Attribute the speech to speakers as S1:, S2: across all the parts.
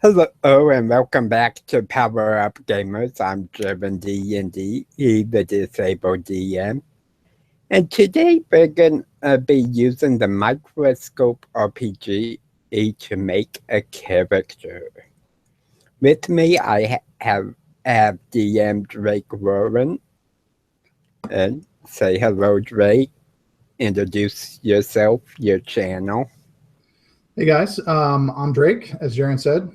S1: Hello, and welcome back to Power Up Gamers. I'm Driven D&D, the Disabled DM. And today we're going to be using the Microscope RPG to make a character. With me, I have DM Drake Warren. And say hello, Drake. Introduce yourself, your channel.
S2: Hey guys, I'm Drake, as Jaren said.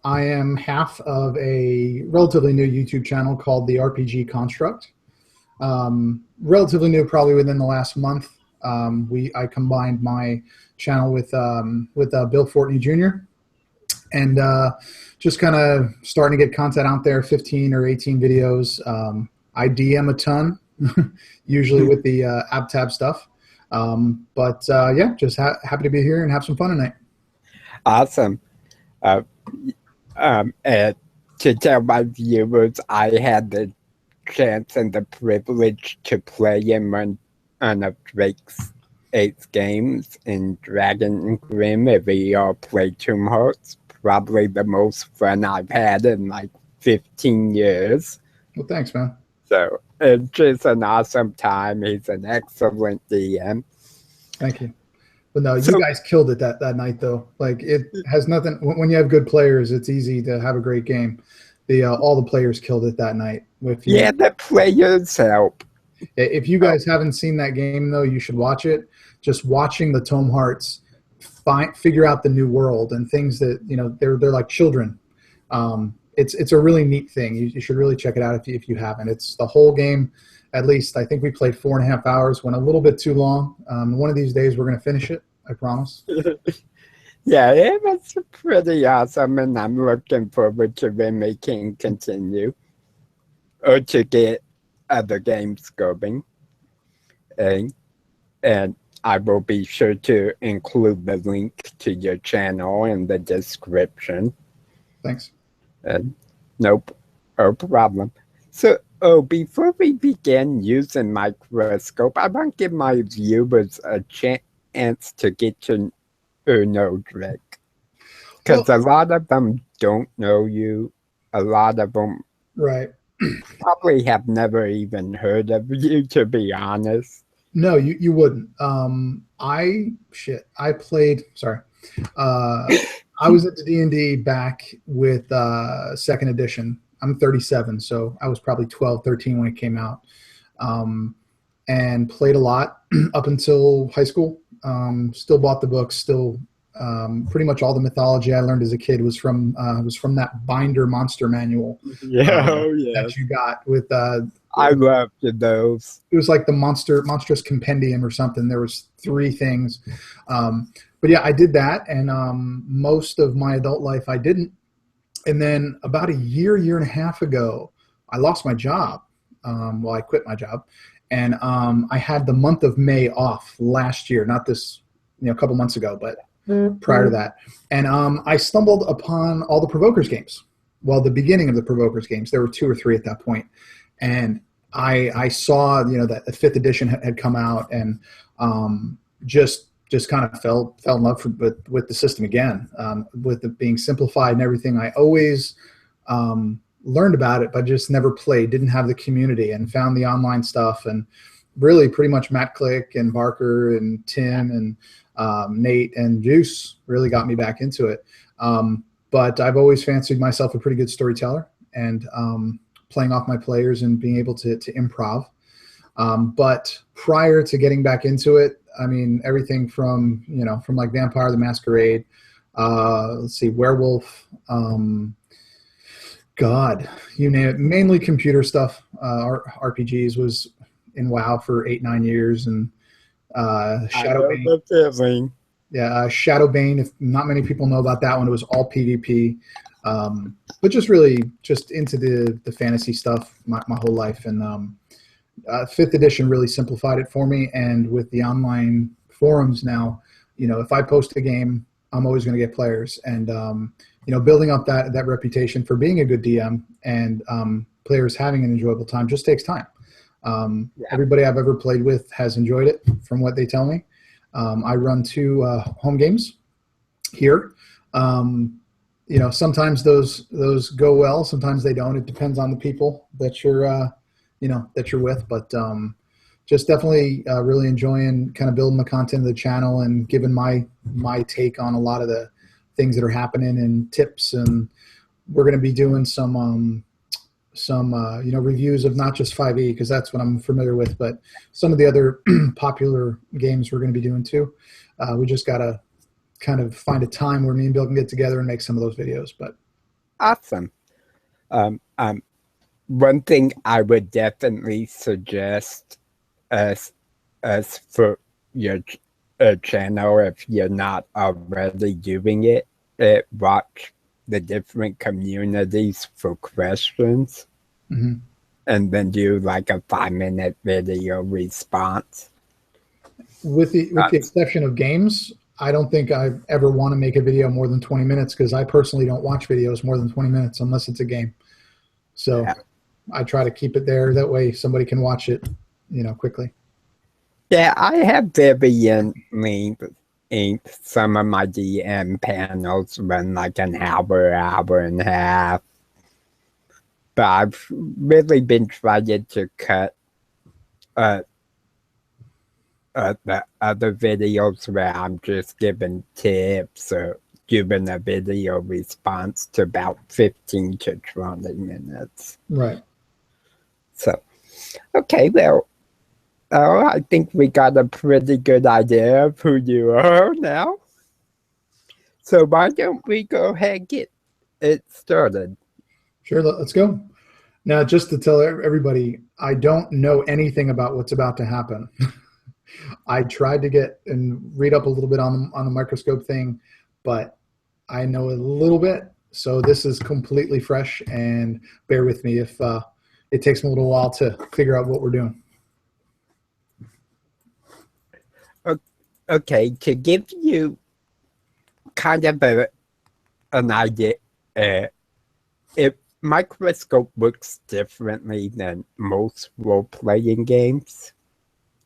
S2: I am half of a relatively new YouTube channel called the RPG Construct. Relatively new, probably within the last month. I combined my channel with Bill Fortney Jr. and just kind of starting to get content out there, 15 or 18 videos. I DM a ton, usually with the AbTab stuff. Yeah, just happy to be here and have some fun tonight.
S1: Awesome. And to tell my viewers, I had the chance and the privilege to play in one of Drake's 8 games in Dragon and Grim. If we all play Tomb Hearts, probably the most fun I've had in like 15 years.
S2: Well, thanks, man.
S1: So it's just an awesome time. He's an excellent DM.
S2: Thank you. But no, you guys killed it that night, though. Like, it has nothing. When you have good players, it's easy to have a great game. All the players killed it that night.
S1: The players help.
S2: If you guys haven't seen that game, though, you should watch it. Just watching the Tome Hearts figure out the new world and things that, they're like children. It's a really neat thing. You should really check it out if you haven't. It's the whole game. At least I think we played 4.5 hours. Went a little bit too long. One of these days we're going to finish it. I promise.
S1: Yeah, it was pretty awesome, and I'm looking forward to when we can continue or to get other games going. And I will be sure to include the link to your channel in the description.
S2: Thanks.
S1: No problem. So, before we begin using Microscope, I want to give my viewers a chance to get to know Drake. Because a lot of them don't know you. A lot of them probably have never even heard of you, to be honest.
S2: No, you wouldn't. I played, sorry. I was at the D&D back with 2nd edition. I'm 37, so I was probably 12, 13 when it came out, and played a lot up until high school. Still bought the books. Still, pretty much all the mythology I learned as a kid was from that binder monster manual. That you got with.
S1: I loved those.
S2: It was like the monstrous compendium or something. There was 3 things, but yeah, I did that, and most of my adult life I didn't. And then about a year and a half ago, I lost my job. I quit my job, and I had the month of May off last year, not this, a couple months ago, but prior to that. And I stumbled upon all the Provokers games. Well, the beginning of the Provokers games. There were 2 or 3 at that point. And I saw, that the 5th edition had come out, and just kind of fell in love with the system again, with it being simplified and everything. I always learned about it, but just never played, didn't have the community, and found the online stuff. And really pretty much Matt Click and Barker and Tim and Nate and Juice really got me back into it. But I've always fancied myself a pretty good storyteller, and playing off my players and being able to improv. But prior to getting back into it, I mean, everything from like Vampire the Masquerade, let's see, Werewolf, God, you name it, mainly computer stuff. RPGs, was in WoW for 8-9 years, and Shadowbane. Yeah, Shadowbane, if not many people know about that one, it was all PvP. But just really into the fantasy stuff my whole life. And 5th edition really simplified it for me. And with the online forums now, if I post a game, I'm always going to get players. And, building up that reputation for being a good DM and players having an enjoyable time just takes time. Everybody I've ever played with has enjoyed it, from what they tell me. I run 2 home games here. you know, sometimes those go well, sometimes they don't. It depends on the people that you're you know, that you're with. But just definitely really enjoying kind of building the content of the channel and giving my take on a lot of the things that are happening and tips. And we're going to be doing some you know, reviews of not just 5e, because that's what I'm familiar with, but some of the other popular games we're going to be doing too. We just got to kind of find a time where me and Bill can get together and make some of those videos. But
S1: Awesome. One thing I would definitely suggest as for your channel, if you're not already doing it, watch the different communities for questions, and then do like a 5-minute video response.
S2: with the exception of games, I don't think I ever want to make a video more than 20 minutes, because I personally don't watch videos more than 20 minutes unless it's a game. So
S1: Yeah.
S2: I try to keep it there. That way somebody can watch it, you know, quickly.
S1: Yeah, I have varying length. Some of my DM panels run like an hour and a half. But I've really been trying to cut the other videos where I'm just giving tips or giving a video response to about 15 to 20 minutes.
S2: Right.
S1: So, okay, well, I think we got a pretty good idea of who you are now. So why don't we go ahead and get it started?
S2: Sure, let's go. Now, just to tell everybody, I don't know anything about what's about to happen. I tried to get and read up a little bit on the microscope thing, but I know a little bit. So this is completely fresh, and bear with me if it takes me a little while to figure out what we're doing.
S1: Okay, to give you kind of an idea, if Microscope works differently than most role-playing games,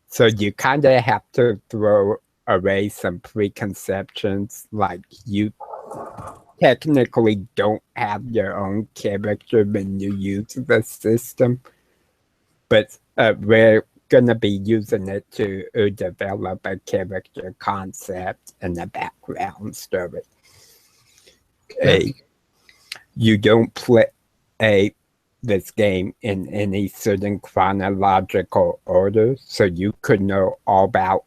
S1: so you kind of have to throw away some preconceptions, like you technically don't have your own character when you use the system, but we're going to be using it to develop a character concept and a background story.
S2: Okay.
S1: You don't play this game in any certain chronological order, so you could know all about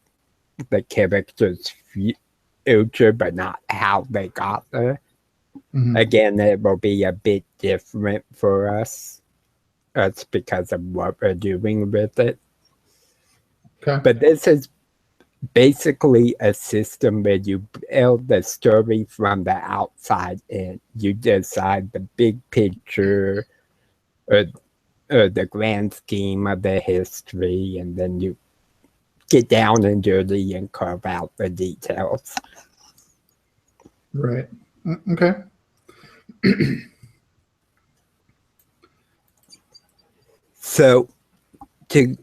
S1: the character's future, but not how they got there. Again, it will be a bit different for us. That's because of what we're doing with it.
S2: Okay.
S1: But this is basically a system where you build the story from the outside in. You decide the big picture, or the grand scheme of the history, and then you get down and dirty and carve out the details.
S2: Right. Okay.
S1: So to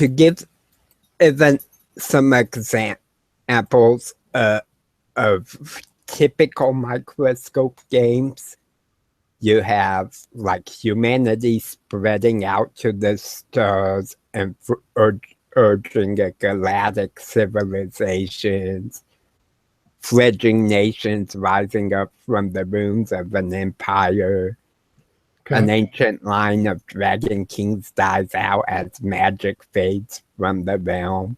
S1: give even some examples of typical Microscope games, you have like humanity spreading out to the stars and urging a galactic civilizations, fledgling nations rising up from the ruins of an empire. Okay. An ancient line of dragon kings dies out as magic fades from the realm.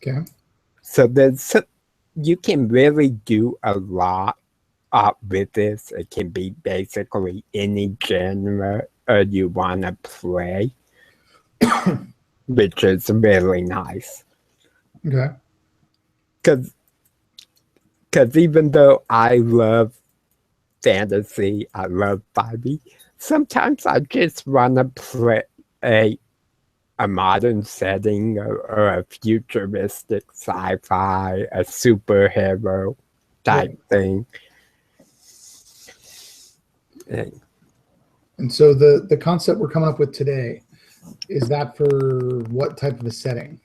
S2: Okay.
S1: So you can really do a lot with this. It can be basically any genre you want to play, which is really nice.
S2: Okay.
S1: Because even though I love fantasy, I love 5e, sometimes I just want to play a modern setting or a futuristic sci-fi, a superhero type thing.
S2: And so the concept we're coming up with today, is that for what type of a setting?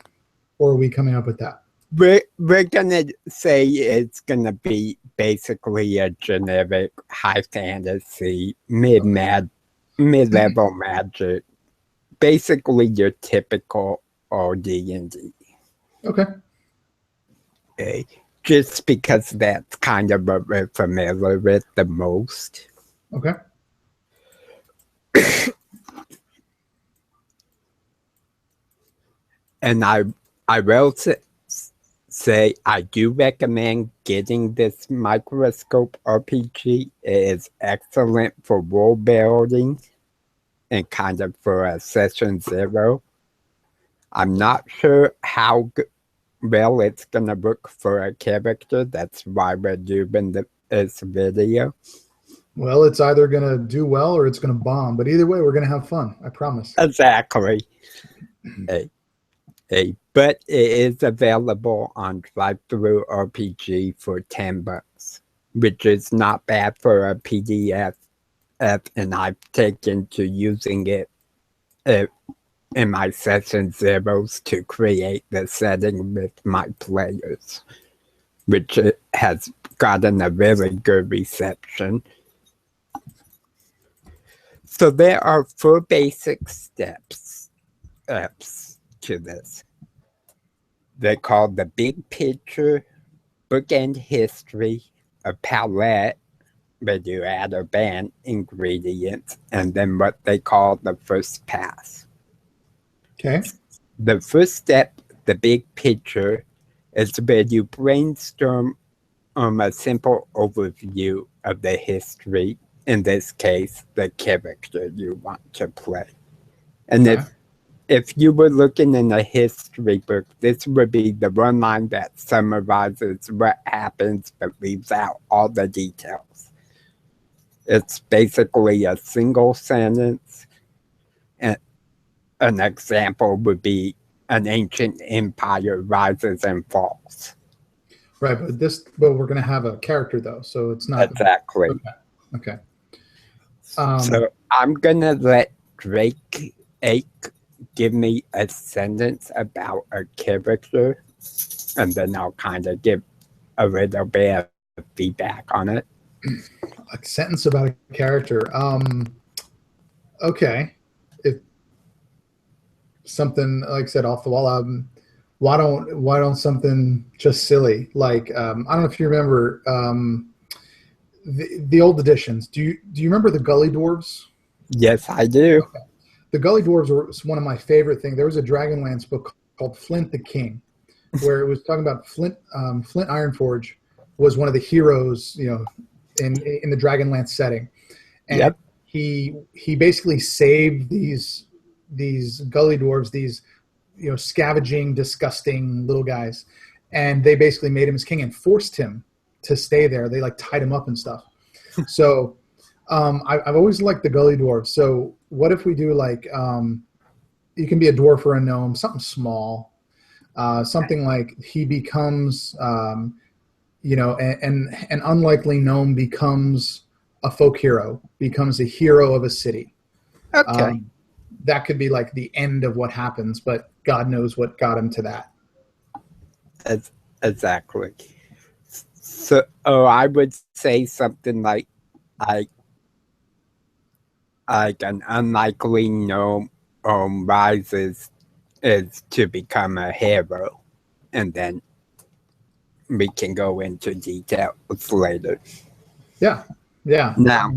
S2: Or are we coming up with that?
S1: we're gonna say it's gonna be basically a generic high fantasy mid-level magic, basically your typical D&D.
S2: Okay.
S1: Okay? Just because that's kind of what we're familiar with the most.
S2: Okay.
S1: And I will say I do recommend getting this Microscope RPG. It is excellent for world building and kind of for a session 0. I'm not sure how well it's going to work for a character. That's why we're doing this video.
S2: Well, it's either going to do well or it's going to bomb. But either way, we're going to have fun. I promise.
S1: Exactly. But it is available on Drive-Thru RPG for $10, which is not bad for a PDF. And I've taken to using it in my session 0s to create the setting with my players, which has gotten a very good reception. So there are 4 basic steps to this. They're called the big picture, bookend history, a palette, where you add or ban ingredients, and then what they call the first pass.
S2: Okay.
S1: The first step, the big picture, is where you brainstorm a simple overview of the history, in this case, the character you want to play. And
S2: Okay.
S1: if you were looking in a history book, this would be the one line that summarizes what happens but leaves out all the details. It's basically a single sentence. And an example would be an ancient empire rises and falls.
S2: Right, but we're going to have a character though, so it's not
S1: Exactly.
S2: Okay.
S1: So I'm gonna let Drake give me a sentence about a character, and then I'll kind of give a little bit of feedback on it.
S2: A sentence about a character. Okay. If something, like I said, off the wall, why don't something just silly like I don't know if you remember the old editions. Do you remember the Gully Dwarves?
S1: Yes, I do.
S2: Okay. The Gully Dwarves were one of my favorite things. There was a Dragonlance book called Flint the King, where it was talking about Flint Ironforge was one of the heroes, in the Dragonlance setting, and
S1: yep.
S2: he basically saved these Gully Dwarves, these scavenging, disgusting little guys, and they basically made him his king and forced him to stay there. They like tied him up and stuff. So I've always liked the Gully Dwarves. So what if we do like you can be a dwarf or a gnome, something small, something like he becomes an unlikely gnome becomes a folk hero, becomes a hero of a city.
S1: Okay.
S2: That could be like the end of what happens, but God knows what got him to that.
S1: Exactly. So, I would say something like an unlikely gnome rises is to become a hero, and then we can go into details later.
S2: Yeah.
S1: Now,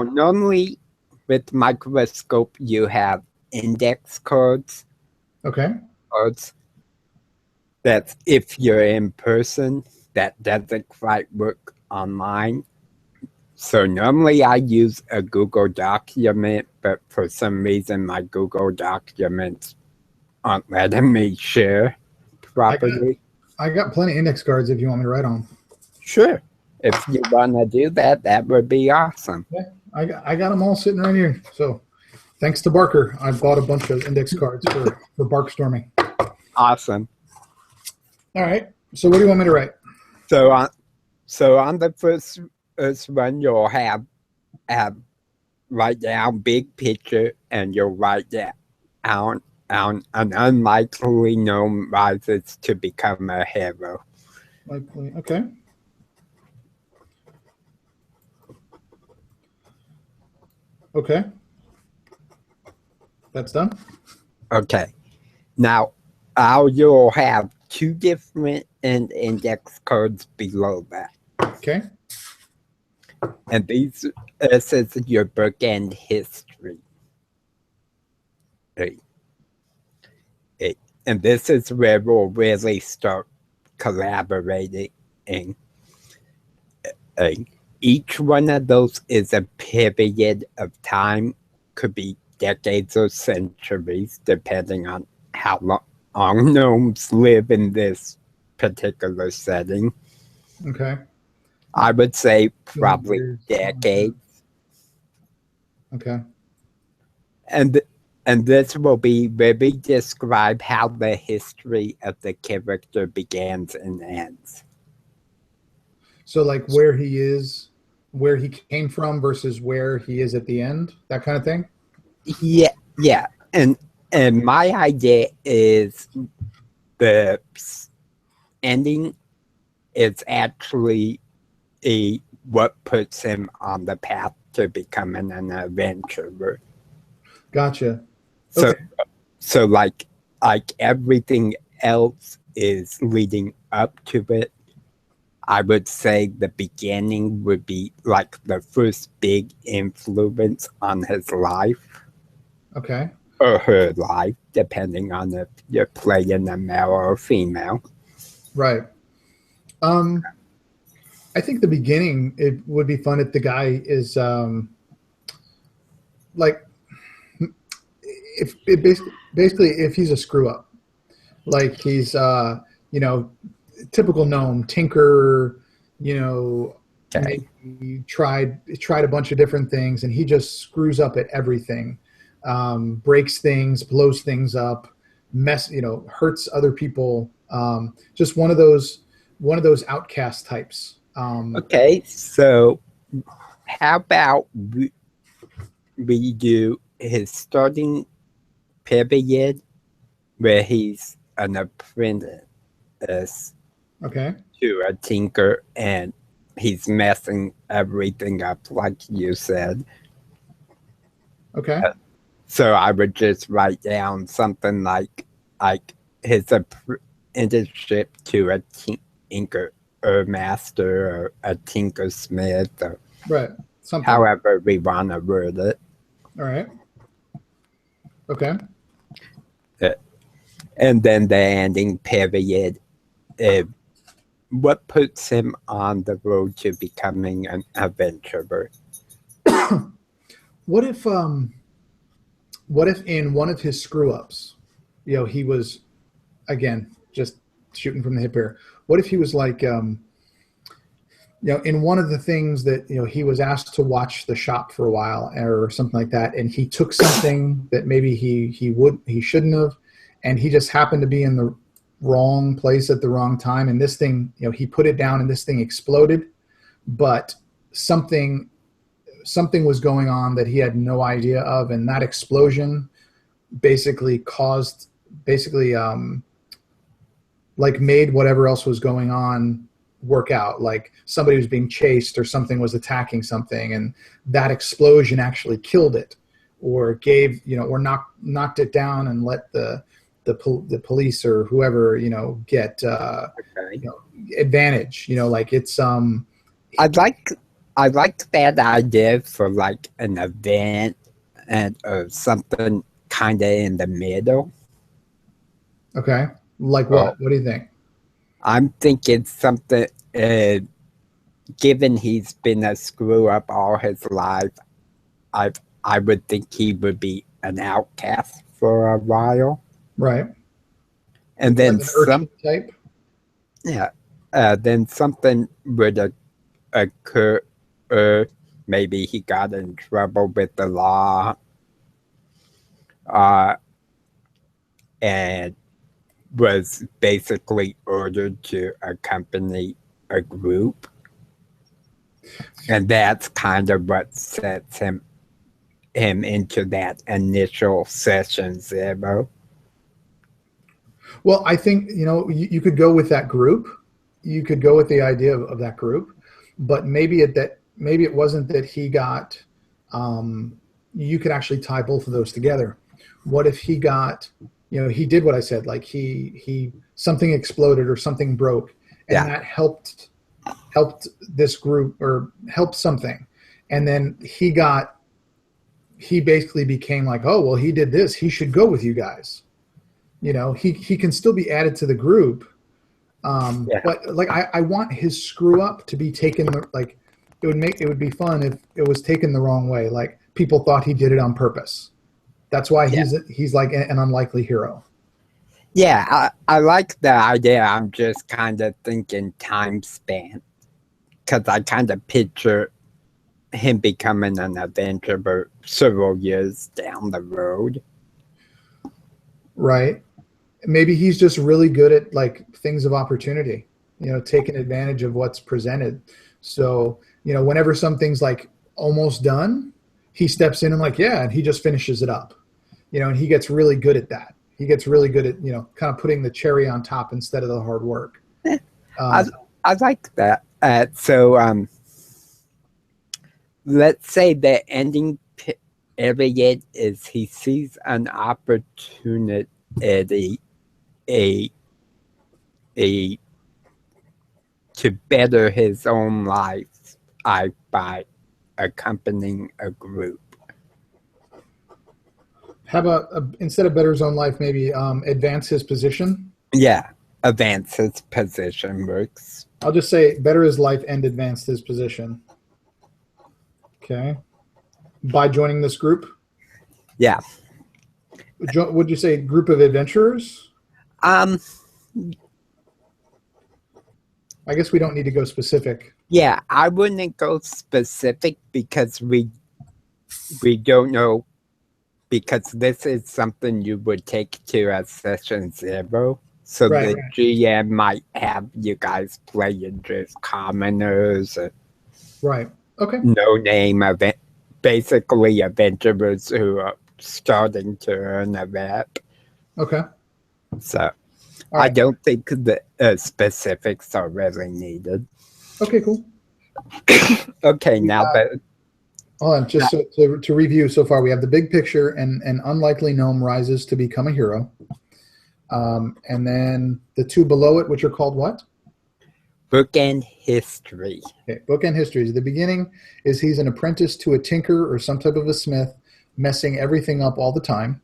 S1: normally with Microscope, you have index cards.
S2: Okay.
S1: Cards. That's if you're in person. That doesn't quite work online. So normally I use a Google document, but for some reason my Google documents aren't letting me share properly.
S2: I got plenty of index cards if you want me to write on.
S1: Sure. If you want to do that, that would be awesome.
S2: Yeah, I got them all sitting right here. So thanks to Barker, I bought a bunch of index cards for barkstorming.
S1: Awesome.
S2: All right. So what do you want me to write?
S1: So on the first one, you'll have write down big picture, and you'll write down an unlikely gnome rises to become a hero.
S2: Likely. Okay. Okay. That's done.
S1: Okay. Now, you'll have two different index codes below that.
S2: Okay.
S1: And this is your bookend history. And this is where we'll really start collaborating. Each one of those is a period of time, could be decades or centuries, depending on how long gnomes live in this particular setting.
S2: Okay.
S1: I would say probably
S2: Years.
S1: decades.
S2: Okay.
S1: And this will be where we describe how the history of the character begins and ends.
S2: So like where he is, where he came from versus where he is at the end, that kind of thing?
S1: Yeah. And my idea is the ending is actually what puts him on the path to becoming an adventurer.
S2: Gotcha.
S1: So,
S2: Okay.
S1: so like everything else is leading up to it. I would say the beginning would be like the first big influence on his life.
S2: Okay.
S1: Or her life, depending on if you're playing a male or female.
S2: Right. I think the beginning, it would be fun if the guy is like, if it basically if he's a screw up, like he's typical gnome tinker,
S1: Okay.
S2: maybe tried a bunch of different things and he just screws up at everything, breaks things, blows things up, hurts other people, just one of those outcast types.
S1: Okay, so how about we do his starting period where he's an apprentice
S2: Okay.
S1: to a tinker and he's messing everything up, like you said.
S2: Okay.
S1: So I would just write down something like his apprenticeship to a tinker or master or a tinkersmith or
S2: Right. Something.
S1: however we want to word it.
S2: All right. Okay.
S1: And then the ending period, what puts him on the road to becoming an adventurer?
S2: What if in one of his screw ups, he was, again, just shooting from the hip here. What if he was like, in one of the things that, he was asked to watch the shop for a while or something like that, and he took something that maybe he shouldn't have, and he just happened to be in the wrong place at the wrong time, and this thing, he put it down and this thing exploded, but something was going on that he had no idea of, and that explosion basically like made whatever else was going on work out. Like somebody was being chased or something was attacking something, and that explosion actually killed it, or gave, or knocked it down and let the police or whoever, get advantage. Like it's
S1: I like that idea for like an event and or something kind of in the middle.
S2: okay. Like what? What do you think?
S1: I'm thinking something. Given he's been a screw up all his life, I would think he would be an outcast for a while.
S2: Right.
S1: And
S2: Like
S1: then
S2: an urchin type.
S1: Yeah. Then something would occur. Maybe he got in trouble with the law, and was basically ordered to accompany a group. And that's kind of what sets him into that initial session 0.
S2: Well, I think, you could go with that group. You could go with the idea of that group, but maybe it wasn't that he got. You could actually tie both of those together. What if he got, he did what I said, like he something exploded or something broke, and
S1: Yeah.
S2: that helped this group or helped something, and then he basically became like, oh well, he did this, he should go with you guys. He can still be added to the group.
S1: Yeah.
S2: But like I want his screw up to be taken like it would be fun if it was taken the wrong way. Like people thought he did it on purpose. That's why
S1: Yeah.
S2: he's like an unlikely hero.
S1: Yeah, I like the idea. I'm just kind of thinking time span because I kind of picture him becoming an Avenger but several years down the road.
S2: Right. Maybe he's just really good at like things of opportunity, taking advantage of what's presented. So, whenever something's like almost done, he steps in and like, yeah, and he just finishes it up, and he gets really good at that. He gets really good at, kind of putting the cherry on top instead of the hard work.
S1: I like that. So let's say the ending period is he sees an opportunity a to better his own life by accompanying a group.
S2: How about instead of better his own life, maybe advance his position?
S1: Yeah, advance his position works.
S2: I'll just say better his life and advance his position. Okay. By joining this group?
S1: Yeah.
S2: Would you say group of adventurers?
S1: I
S2: guess we don't need to go specific.
S1: Yeah, I wouldn't go specific because we don't know, because this is something you would take to a session 0. So the GM might have you guys playing just commoners.
S2: Right. Okay.
S1: No name event, basically adventurers who are starting to earn a rep.
S2: Okay.
S1: So I don't think the specifics are really needed.
S2: Okay, cool.
S1: Okay, now that...
S2: Hold on, just to review so far, we have the big picture, and an unlikely gnome rises to become a hero. And then the two below it, which are called what?
S1: Bookend history.
S2: Okay, bookend history. The beginning is he's an apprentice to a tinker or some type of a smith, messing everything up all the time.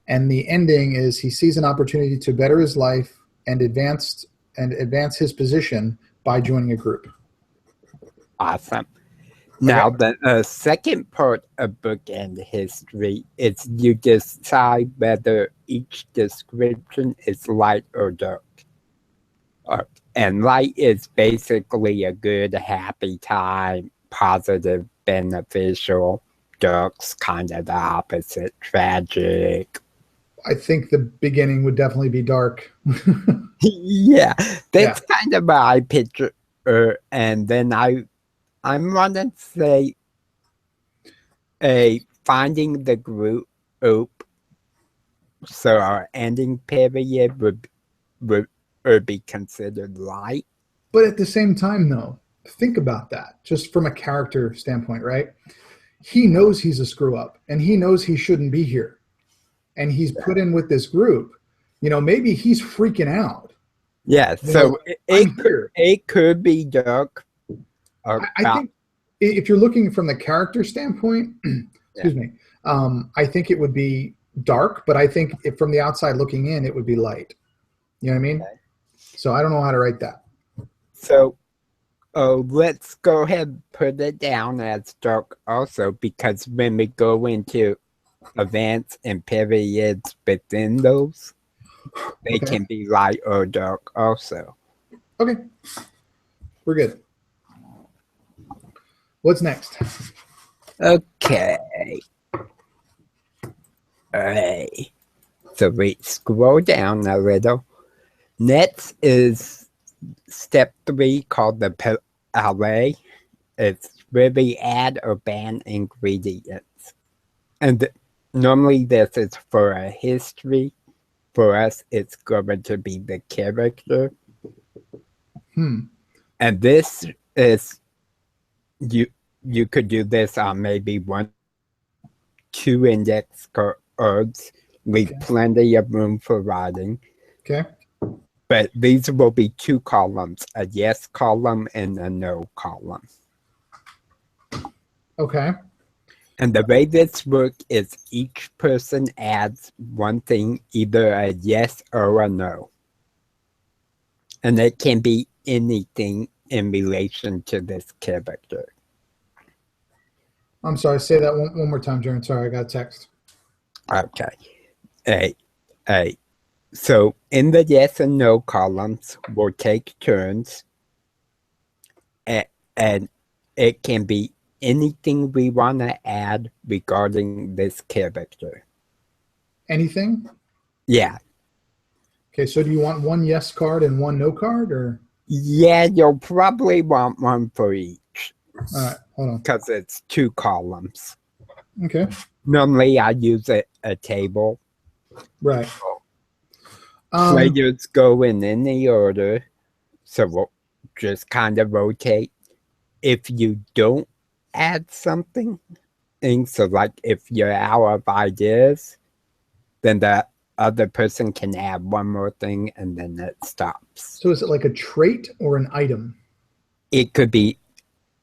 S2: And the ending is he sees an opportunity to better his life and advance his position by joining a group.
S1: Awesome. Now, the second part of bookend history is you decide whether each description is light or dark. And light is basically a good, happy time, positive, beneficial. Dark's kind of the opposite, tragic.
S2: I think the beginning would definitely be dark.
S1: Yeah, that's kind of my picture. And then I'm going to say finding the group, so our ending period would be considered light.
S2: But at the same time, though, think about that, just from a character standpoint, right? He knows he's a screw up, and he knows he shouldn't be here. And he's put in with this group. Maybe he's freaking out.
S1: Yeah, so it could be dark.
S2: I think if you're looking from the character standpoint, excuse me, I think it would be dark, but I think if from the outside looking in, it would be light. You know what I mean? Okay. So I don't know how to write that.
S1: So let's go ahead and put it down as dark also, because when we go into events and periods within those, they can be light or dark also.
S2: Okay. We're good. What's next?
S1: Okay. All right. So we scroll down a little. Next is step 3, called the array. It's where we add or ban ingredients. And normally this is for a history. for us, it's going to be the character. And this is, you could do this on maybe 2 index cards, leave plenty of room for writing.
S2: Okay.
S1: But these will be 2 columns, a yes column and a no column.
S2: Okay.
S1: And the way this works is each person adds one thing, either a yes or a no. And it can be anything in relation to this character.
S2: I'm sorry, say that one more time, Jaron. Sorry, I got a text.
S1: Okay. So in the yes and no columns, we'll take turns. And it can be anything we want to add regarding this character.
S2: Anything?
S1: Yeah.
S2: Okay, so do you want 1 yes card and 1 no card, or?
S1: Yeah, you'll probably want one for each.
S2: All right, hold on.
S1: Because it's 2 columns.
S2: Okay.
S1: Normally, I use a table.
S2: Right.
S1: Players go in any order, so we'll just kind of rotate. If you don't add something, so like if you're out of ideas, then the other person can add one more thing and then it stops.
S2: So is it like a trait or an item?
S1: It could be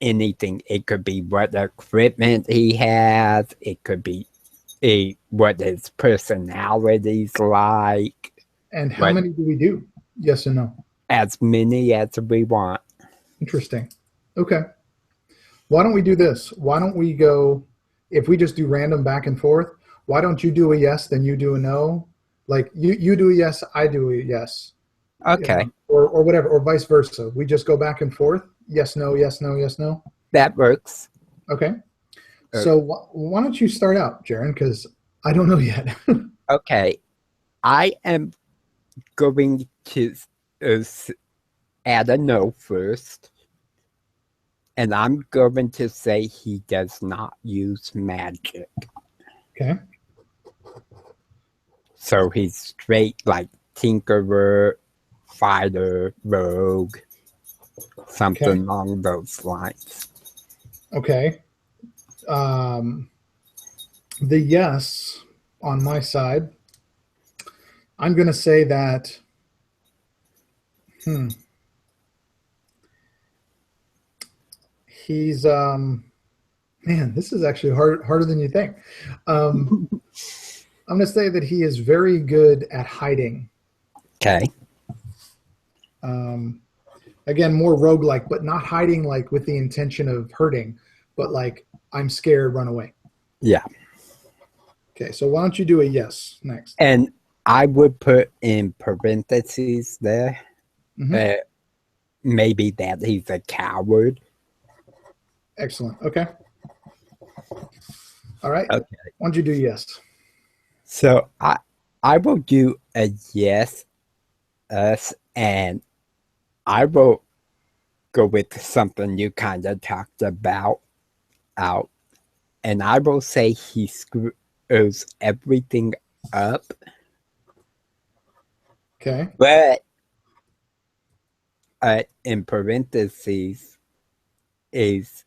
S1: anything. It could be what equipment he has. It could be what his personality's like.
S2: And how many do we do? Yes and no?
S1: As many as we want.
S2: Interesting. Okay. Why don't we do this? Why don't we go, if we just do random back and forth, why don't you do a yes, then you do a no? Like you do a yes, I do a yes.
S1: Okay.
S2: Or whatever, or vice versa. We just go back and forth. Yes, no, yes, no, yes, no.
S1: That works.
S2: Okay. So why don't you start out, Jaron? Because I don't know yet.
S1: Okay. I am going to add a no first. And I'm going to say he does not use magic.
S2: Okay.
S1: So he's straight like tinkerer, fighter, rogue, something along those lines.
S2: Okay. The yes on my side, I'm going to say that, he's, man, this is actually harder than you think. I'm going to say that he is very good at hiding.
S1: Okay.
S2: Again, more roguelike, but not hiding like with the intention of hurting, but like, I'm scared, run away.
S1: Yeah.
S2: Okay, so why don't you do a yes next?
S1: And I would put in parentheses there, maybe that he's a coward.
S2: Excellent. Okay. All right.
S1: Okay.
S2: Why don't you do yes?
S1: So I will do a yes, and I will go with something you kind of talked about out, and I will say he screws everything up.
S2: Okay.
S1: But in parentheses is,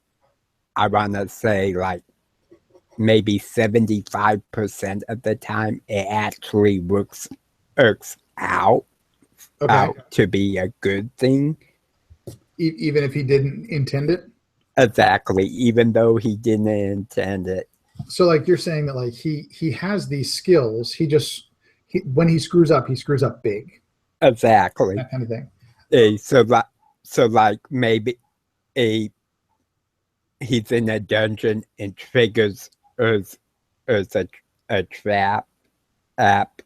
S1: I want to say like maybe 75% of the time it actually works out to be a good thing.
S2: Even if he didn't intend it?
S1: Exactly, even though he didn't intend it.
S2: So like you're saying that like he has these skills, when he screws up big.
S1: Exactly.
S2: That kind of thing.
S1: So like maybe he's in a dungeon and triggers a trap app,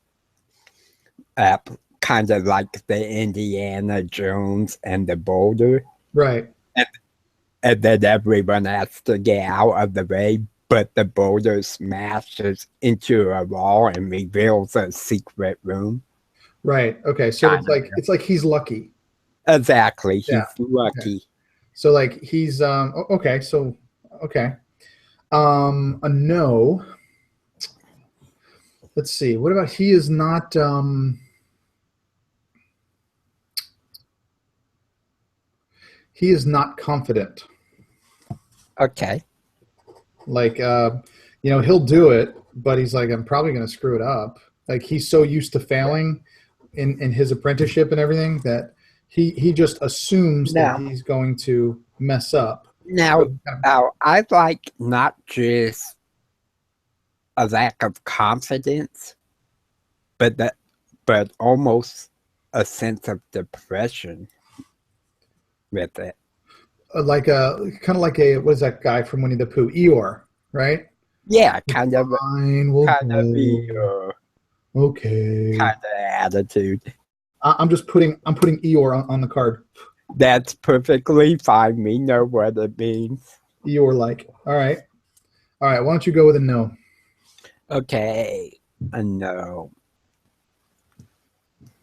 S1: kind of like the Indiana Jones and the boulder.
S2: Right.
S1: And then everyone has to get out of the way, but the boulder smashes into a wall and reveals a secret room.
S2: Right. Okay. So it's like he's lucky.
S1: Exactly. He's lucky.
S2: Okay. So like he's okay. So okay. A no. let's see. What about he is not? He is not confident.
S1: Okay.
S2: Like, he'll do it, but he's like, I'm probably going to screw it up. Like, he's so used to failing in his apprenticeship and everything that he just assumes that
S1: Now,
S2: he's going to mess up.
S1: now, I like not just a lack of confidence, but almost a sense of depression with it.
S2: Like kind of like a, what is that guy from Winnie the Pooh? Eeyore, right?
S1: Yeah, kind of
S2: Be okay.
S1: kind of attitude.
S2: I'm putting Eeyore on the card.
S1: That's perfectly fine. We know what it means.
S2: Eeyore like. All right. Why don't you go with a no?
S1: Okay, a no.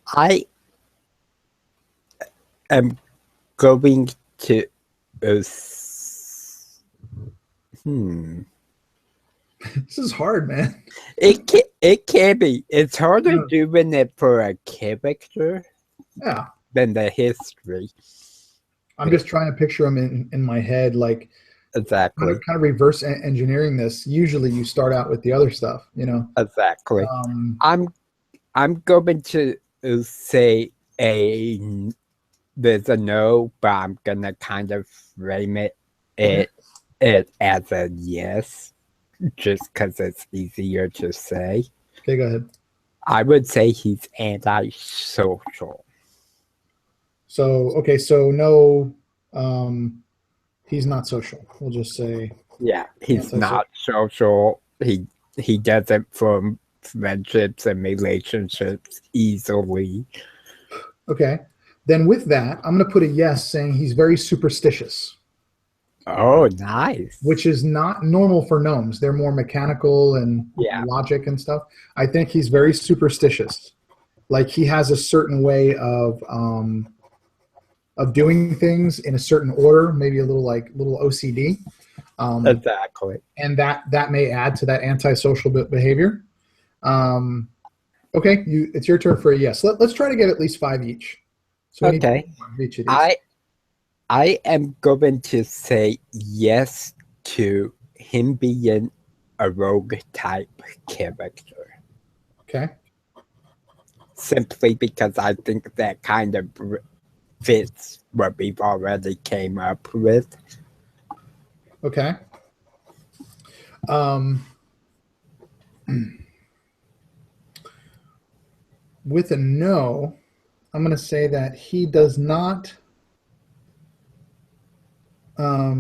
S1: I am going to.
S2: This is hard, man.
S1: It can be. It's harder doing it for a character than the history.
S2: I'm just trying to picture them in my head, like
S1: exactly.
S2: Kind of reverse engineering this. Usually, you start out with the other stuff,
S1: Exactly. I'm going to say there's a no, but I'm gonna kind of frame it as a yes, just because it's easier to say.
S2: Okay, go ahead.
S1: I would say he's antisocial.
S2: So no, he's not social. We'll just say.
S1: Yeah, he's not social. He doesn't form friendships and relationships easily.
S2: Okay. Then with that, I'm going to put a yes, saying he's very superstitious.
S1: Oh, nice.
S2: Which is not normal for gnomes. They're more mechanical and logic and stuff. I think he's very superstitious. Like he has a certain way of doing things in a certain order, maybe a little OCD.
S1: Exactly.
S2: And that may add to that antisocial behavior. Okay, it's your turn for a yes. Let's try to get at least 5 each. So
S1: okay.
S2: Each of these.
S1: I am going to say yes to him being a rogue type character.
S2: Okay.
S1: Simply because I think that kind of fits what we've already came up with.
S2: Okay. With a no, I'm going to say that he does not I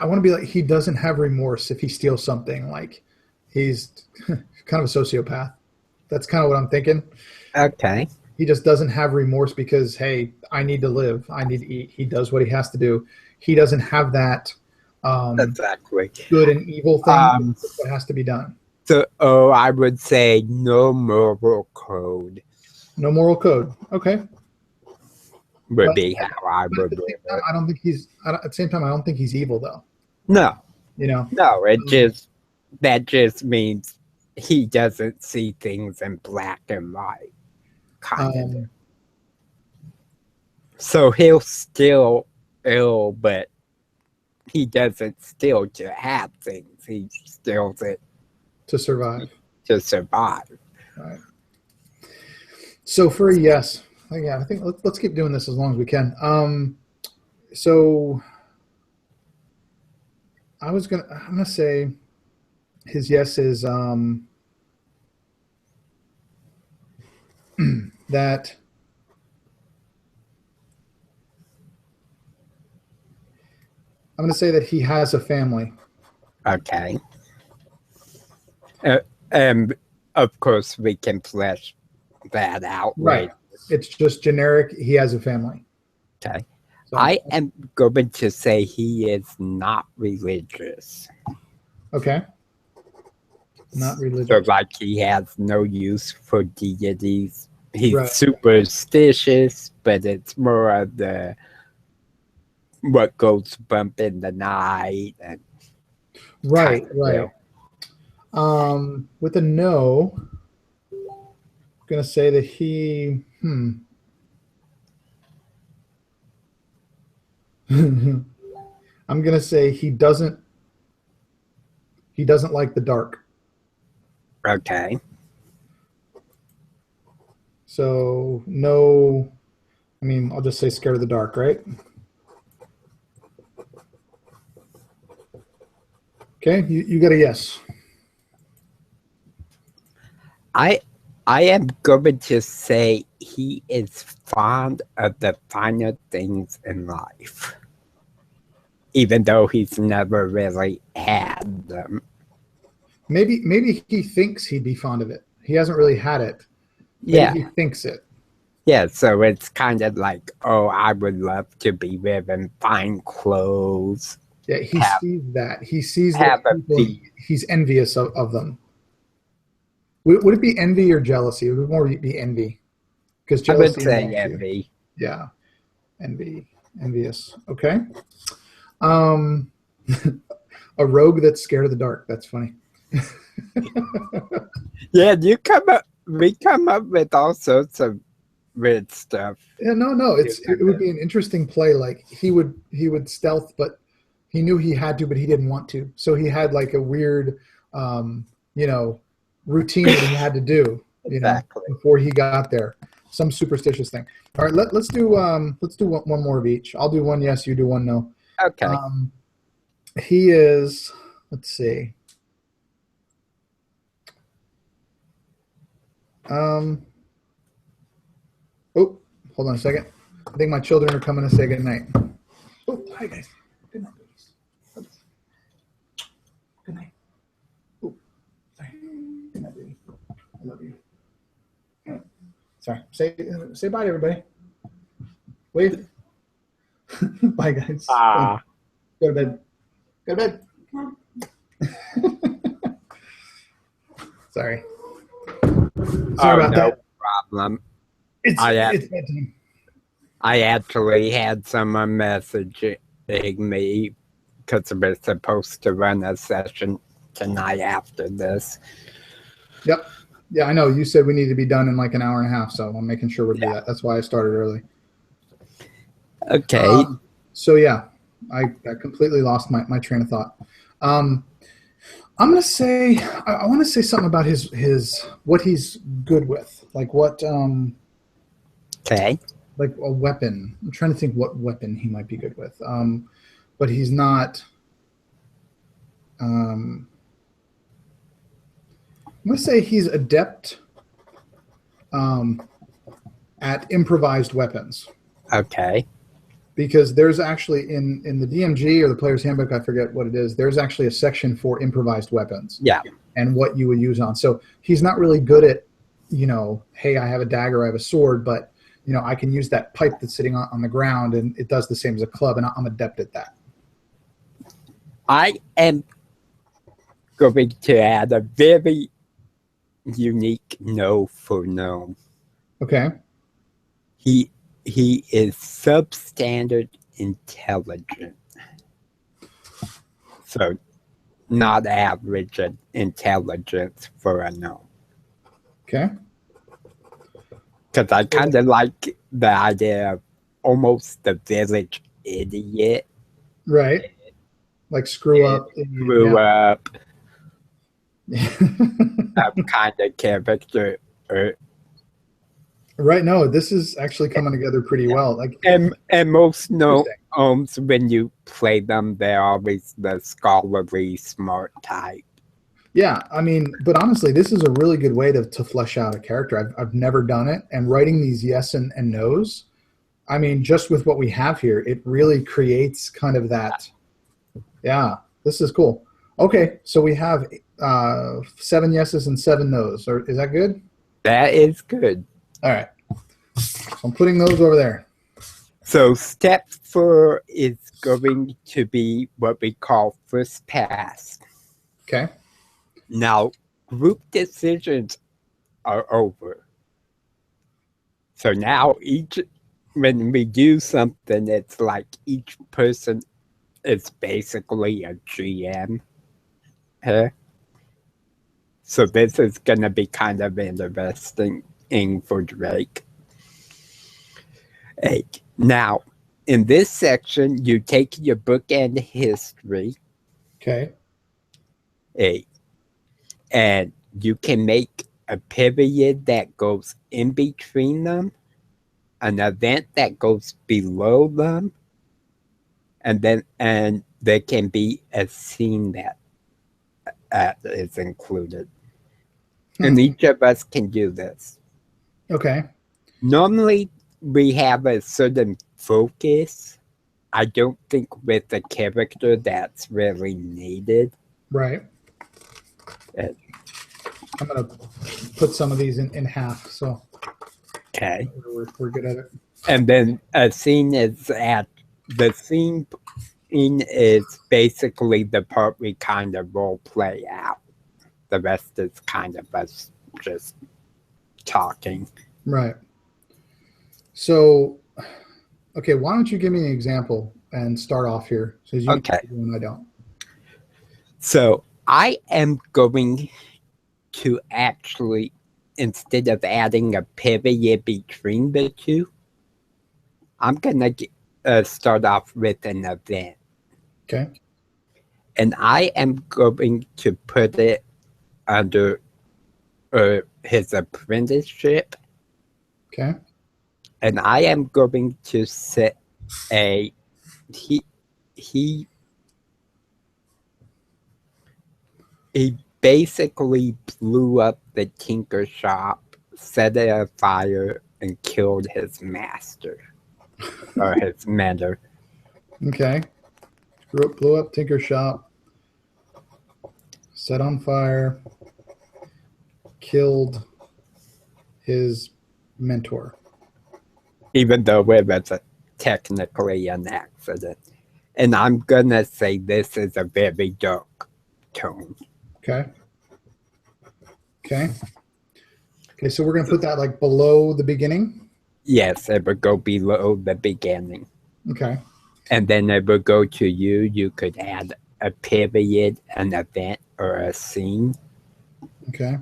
S2: want to be like, he doesn't have remorse if he steals something. Like he's kind of a sociopath. That's kind of what I'm thinking.
S1: Okay.
S2: He just doesn't have remorse because, hey, I need to live. I need to eat. He does what he has to do. He doesn't have that
S1: exactly
S2: good and evil thing that has to be done.
S1: So, I would say no moral code.
S2: No moral code. Okay.
S1: Would be how I would do it.
S2: I don't think he's, at the same time, I don't think he's evil, though.
S1: No.
S2: No,
S1: that just means he doesn't see things in black and white. Kind of. So he'll still ill, but he doesn't steal to have things. He steals it
S2: to survive.
S1: To survive.
S2: All right. So for a yes, I think let's keep doing this as long as we can. So I'm gonna say his yes is that I'm going to say that he has a family.
S1: Okay. And of course, we can flesh that out.
S2: Right. It's just generic. He has a family.
S1: Okay. So, I am going to say he is not religious.
S2: Okay. Not religious.
S1: So, like, he has no use for deities. He's superstitious, but it's more of the what goes bump in the night and
S2: Right,
S1: kind of
S2: right.
S1: deal.
S2: With a no, I'm gonna say that he. I'm gonna say he doesn't. He doesn't like the dark.
S1: Okay.
S2: So no. I mean, I'll just say scared of the dark, right? Okay, you got a yes.
S1: I am going to say he is fond of the finer things in life, even though he's never really had them.
S2: Maybe he thinks he'd be fond of it. He hasn't really had it. Maybe
S1: Yeah.
S2: he thinks it.
S1: Yeah, so it's kind of like, oh, I would love to be wearing fine clothes.
S2: Yeah, he
S1: Have
S2: sees that. He sees that
S1: have a
S2: people.
S1: feet.
S2: He's envious of them. Would it be envy or jealousy? It would more be envy, because
S1: I would
S2: jealousy
S1: say
S2: involves you.
S1: envy.
S2: Yeah, envious. Okay. Um, a rogue that's scared of the dark. That's funny.
S1: Yeah, we come up with all sorts of weird stuff.
S2: Yeah, no. It would be an interesting play. Like he would stealth, but he knew he had to, but he didn't want to. So he had like a weird, um, routine that he had to do,
S1: Exactly.
S2: before he got there. Some superstitious thing. All right, let's do one more of each. I'll do one yes, you do one no.
S1: Okay.
S2: He is. Let's see. Oh, hold on a second. I think my children are coming to say good night. Oh, hi guys. Good night, babies. Good night. Oh, sorry. Good night, baby. I love you. Sorry. Say bye to everybody. Wave. Bye, guys. Go to bed. Go to bed. Sorry. Sorry about that.
S1: Problem.
S2: It's
S1: bedtime. I actually had someone messaging me because we're supposed to run a session tonight after this.
S2: Yep. Yeah, I know. You said we need to be done in like an hour and a half, so I'm making sure we're do that. That's why I started early.
S1: Okay.
S2: So yeah, I completely lost my train of thought. I'm gonna say I want to say something about his what he's good with, like what
S1: Okay.
S2: like a weapon. I'm trying to think what weapon he might be good with. But he's not. I'm gonna say he's adept at improvised weapons.
S1: Okay.
S2: Because there's actually in the DMG or the player's handbook, I forget what it is, there's actually a section for improvised weapons.
S1: Yeah.
S2: And what you would use on. So he's not really good at, hey, I have a dagger, I have a sword, but I can use that pipe that's sitting on the ground and it does the same as a club, and I'm adept at that.
S1: I am going to add a very unique no for no.
S2: Okay.
S1: He is substandard intelligent. So not average intelligence for a no.
S2: Okay.
S1: Because I kind of like the idea of almost the village idiot.
S2: Right. Like screw up.
S1: Screw up. That kind of character.
S2: Right. No, this is actually coming together pretty well. Like,
S1: and most gnomes, when you play them, they're always the scholarly, smart type.
S2: Yeah, I mean, but honestly, this is a really good way to flesh out a character. I've never done it, and writing these yes and no's, I mean, just with what we have here, it really creates kind of that. Yeah, this is cool. Okay, so we have 7 yeses and 7 no's. Is that good?
S1: That is good.
S2: All right. So I'm putting those over there.
S1: So step 4 is going to be what we call first pass.
S2: Okay.
S1: Now, group decisions are over. So now when we do something, it's like each person is basically a GM here. So this is going to be kind of interesting for Drake. Now, in this section, you take your bookend history.
S2: Okay.
S1: And you can make a period that goes in between them, an event that goes below them, and there can be a scene that is included. And each of us can do this.
S2: Okay.
S1: Normally, we have a certain focus. I don't think with a character that's really needed.
S2: Right. I'm going to put some of these in half, so
S1: Okay.
S2: we're good at it.
S1: And then a scene is the scene is basically the part we kind of role play out. The rest is kind of us just talking.
S2: Right. So, okay, why don't you give me an example and start off here? So you
S1: Okay.
S2: and I don't.
S1: So I am going to actually, instead of adding a period between the two, I'm going to start off with an event.
S2: Okay.
S1: And I am going to put it under his apprenticeship.
S2: Okay.
S1: And I am going to set he basically blew up the tinker shop, set it afire, and killed his master. Or his mentor.
S2: Okay. Blew up tinker shop, set on fire, killed his mentor.
S1: Even though it was technically an accident. And I'm going to say this is a very dark tone.
S2: Okay. Okay. Okay, so we're going to put that like below the beginning?
S1: Yes, it would go below the beginning.
S2: Okay.
S1: And then it would go to you. You could add a period, an event, or a scene.
S2: Okay.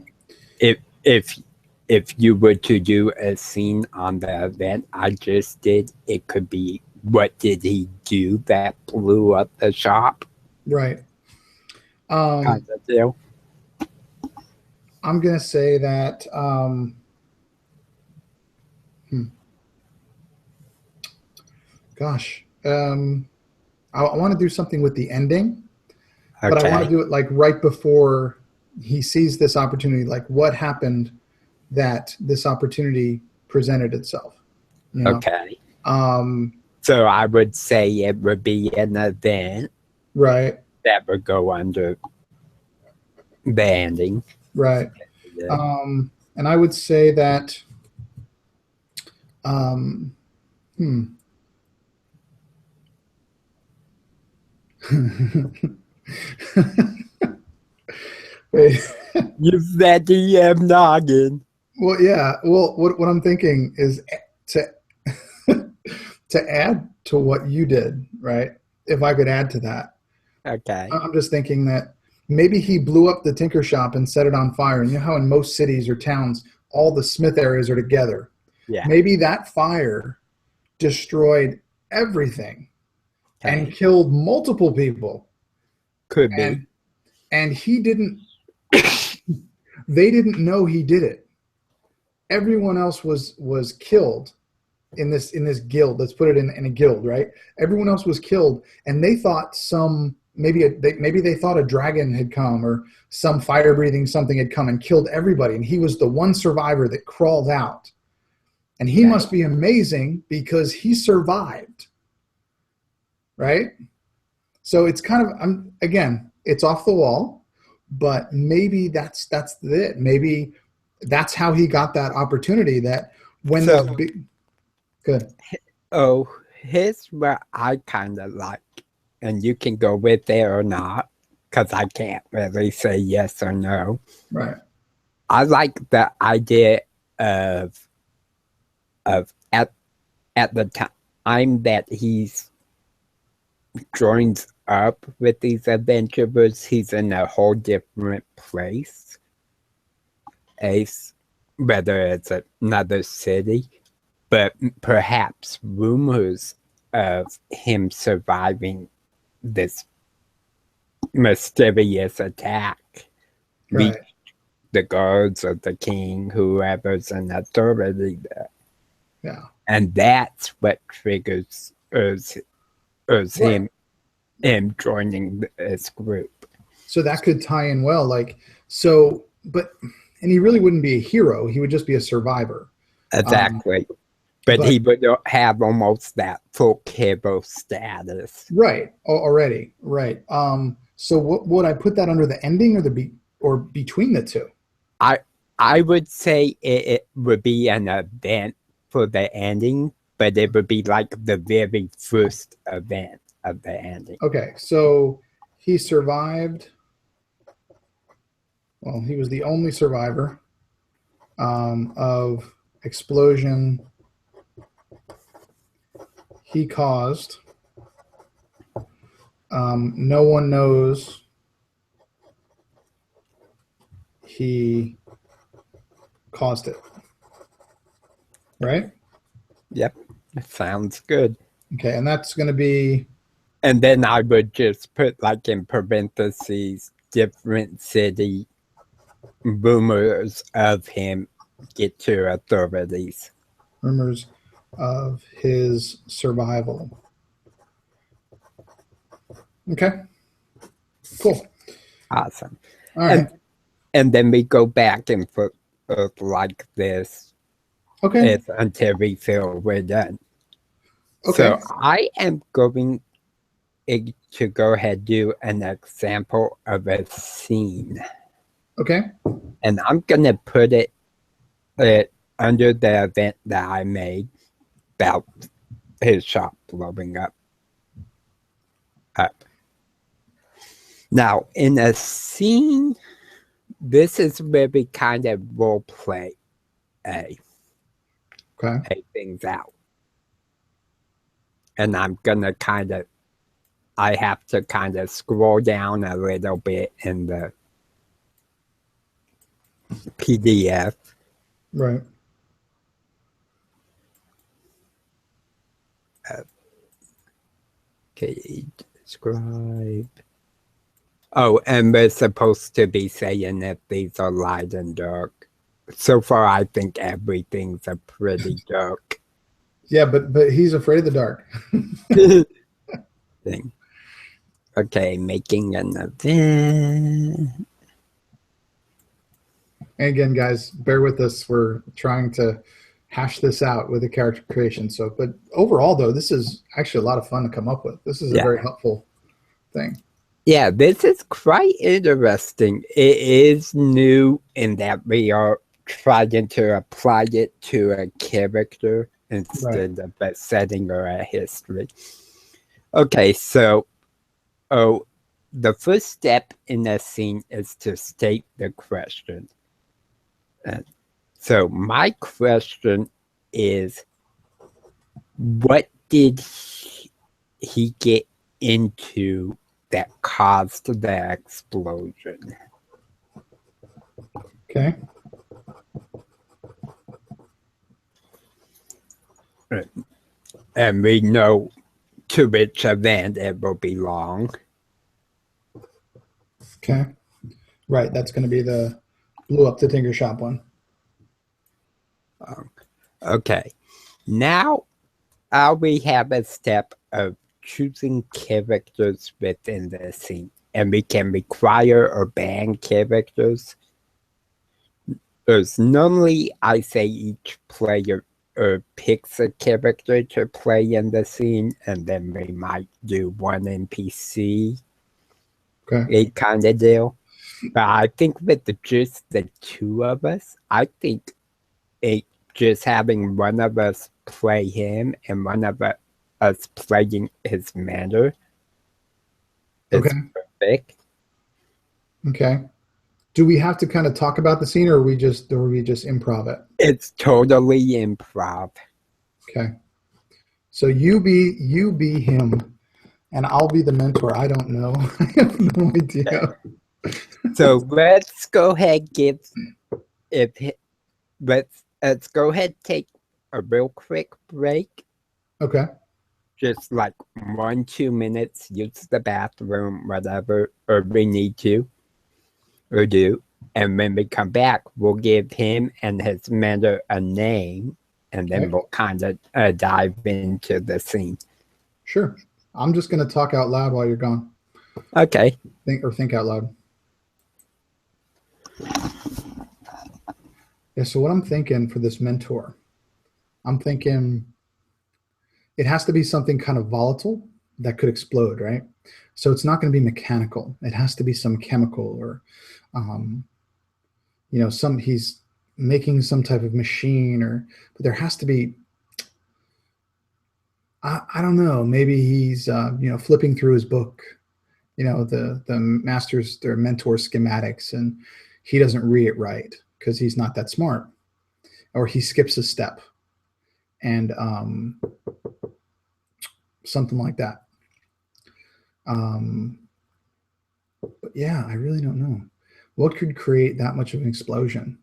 S1: If you were to do a scene on the event I just did, it could be, what did he do that blew up the shop?
S2: Right.
S1: Kind of deal.
S2: I'm going to say that gosh, I want to do something with the ending, but I want to do it like right before he sees this opportunity. Like, what happened that this opportunity presented itself? You know?
S1: Okay. So I would say it would be an event,
S2: right?
S1: That would go under the ending,
S2: right?
S1: Yeah.
S2: And I would say that. Wait.
S1: Use that DM noggin.
S2: Well, yeah. Well, what I'm thinking is to to add to what you did, right? If I could add to that.
S1: Okay.
S2: I'm just thinking that maybe he blew up the tinker shop and set it on fire. And you know how in most cities or towns, all the smith areas are together.
S1: Yeah.
S2: Maybe that fire destroyed everything and killed multiple people.
S1: Could be.
S2: And he didn't, they didn't know he did it. Everyone else was killed in this guild. Let's put it in a guild, right? Everyone else was killed, and they thought maybe they thought a dragon had come or some fire-breathing something had come and killed everybody, and he was the one survivor that crawled out. And he must be amazing because he survived, right? So it's kind of, again, it's off the wall, but maybe that's it. Maybe that's how he got that opportunity. That when good.
S1: Oh, here's what I kind of like, and you can go with it or not, because I can't really say yes or no.
S2: Right.
S1: I like the idea of at the time that he's joins up with these adventurers, he's in a whole different place. Whether it's another city, but perhaps rumors of him surviving this mysterious attack reach the guards of the king, whoever's in authority there.
S2: Yeah.
S1: And that's what triggers him joining this group.
S2: So that could tie in well. And he really wouldn't be a hero. He would just be a survivor.
S1: Exactly. But he would have almost that full hero status.
S2: Right. Already. Right. So would I put that under the ending or between the two?
S1: I would say it would be an event for the ending, but it would be like the very first event of the ending.
S2: Okay. So he survived. Well, he was the only survivor of explosion he caused. No one knows he caused it. Right?
S1: Yep. Sounds good.
S2: Okay, and that's going to be...
S1: And then I would just put like in parentheses, different city rumors of him get to authorities.
S2: Rumors of his survival. Okay. Cool.
S1: Awesome.
S2: All right.
S1: And then we go back and forth like this.
S2: Okay.
S1: Until we feel we're done.
S2: Okay.
S1: So I am going to go ahead and do an example of a scene.
S2: Okay.
S1: And I'm going to put it under the event that I made about his shop blowing up. Now, in a scene, this is where we kind of role play things out. And I'm going to I have to kind of scroll down a little bit in the PDF.
S2: Right.
S1: Okay, describe. Oh, and we're supposed to be saying that these are light and dark. So far, I think everything's a pretty dark.
S2: Yeah, but he's afraid of the dark.
S1: Thing. Okay, making an event.
S2: And again, guys, bear with us. We're trying to hash this out with the character creation. So, but overall, though, this is actually a lot of fun to come up with. This is a very helpful thing.
S1: Yeah, this is quite interesting. It is new in that we are trying to apply it to a character instead of a setting or a history. Okay, so the first step in a scene is to state the question. So my question is, what did he get into that caused the explosion?
S2: Okay.
S1: And we know to which event it will belong.
S2: Okay. Right, that's going to be the blew up the Tinker Shop one.
S1: Okay. Now we have a step of choosing characters within the scene. And we can require or ban characters. There's normally, I say each player picks a character to play in the scene, and then we might do one NPC. A kind of deal. But I think with just the two of us, I think just having one of us play him and one of us playing his mentor is perfect.
S2: Okay. Do we have to kind of talk about the scene, or we just improv it?
S1: It's totally improv.
S2: Okay. So you be him, and I'll be the mentor. I don't know. I have no idea.
S1: So let's go ahead if let's go ahead take a real quick break,
S2: Okay.
S1: just like 1-2 minutes, use the bathroom, whatever, or we need to or do. And when we come back, we'll give him and his mentor a name, and then
S2: Okay.
S1: we'll kind of dive into the scene.
S2: Sure. I'm just going to talk out loud while you're gone.
S1: Okay.
S2: Think out loud. Yeah, so what I'm thinking for this mentor, I'm thinking it has to be something kind of volatile that could explode, right? So it's not going to be mechanical. It has to be some chemical or, he's making some type of machine but there has to be, I don't know, maybe he's, flipping through his book, the masters, their mentor schematics, and he doesn't read it right because he's not that smart, or he skips a step, and something like that. But yeah, I really don't know what could create that much of an explosion.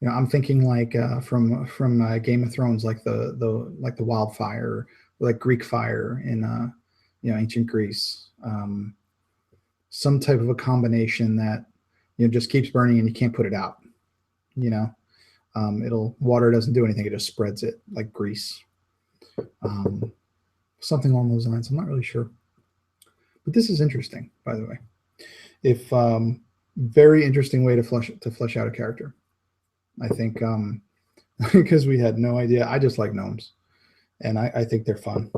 S2: I'm thinking like from Game of Thrones, like the wildfire, like Greek fire in ancient Greece. Some type of a combination that just keeps burning and you can't put it out. Water doesn't do anything; it just spreads it like grease. Something along those lines. I'm not really sure, but this is interesting, by the way. If very interesting way to flesh out a character. I think because we had no idea. I just like gnomes, and I think they're fun.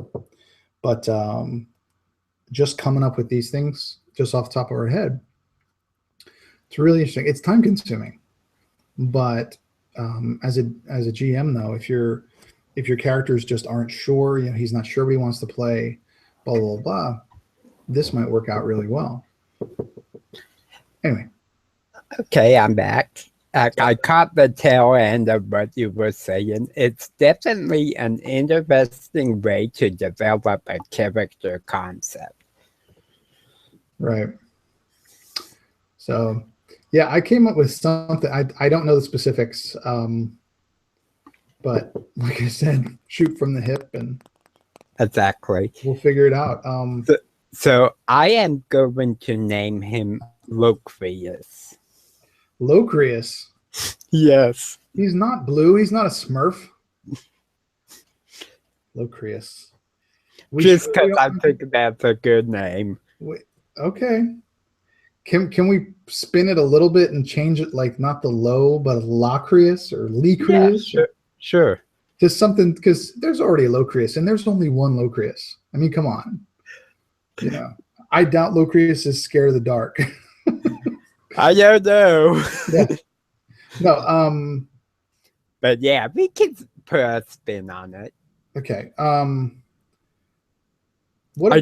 S2: But just coming up with these things just off the top of our head, it's really interesting. It's time consuming, but as a GM though, if your characters just aren't sure, he's not sure what he wants to play, blah blah blah, this might work out really well. Anyway.
S1: Okay, I'm back. I caught the tail end of what you were saying. It's definitely an interesting way to develop a character concept.
S2: Right. So, yeah, I came up with something. I don't know the specifics, but like I said, shoot from the hip, and
S1: exactly.
S2: We'll figure it out.
S1: So I am going to name him Locrius.
S2: Locrius.
S1: Yes.
S2: He's not blue. He's not a Smurf. Locrius.
S1: Just because I think that's a good name.
S2: Wait, okay. Can we spin it a little bit and change it, like not the low, but Locrius or Lecrius?
S1: Yeah, sure.
S2: Just something, because there's already a Locrius, and there's only one Locrius. I mean, come on. I doubt Locrius is scared of the dark.
S1: I don't know.
S2: Yeah. No.
S1: But yeah, we can put a spin on it.
S2: Okay.
S1: I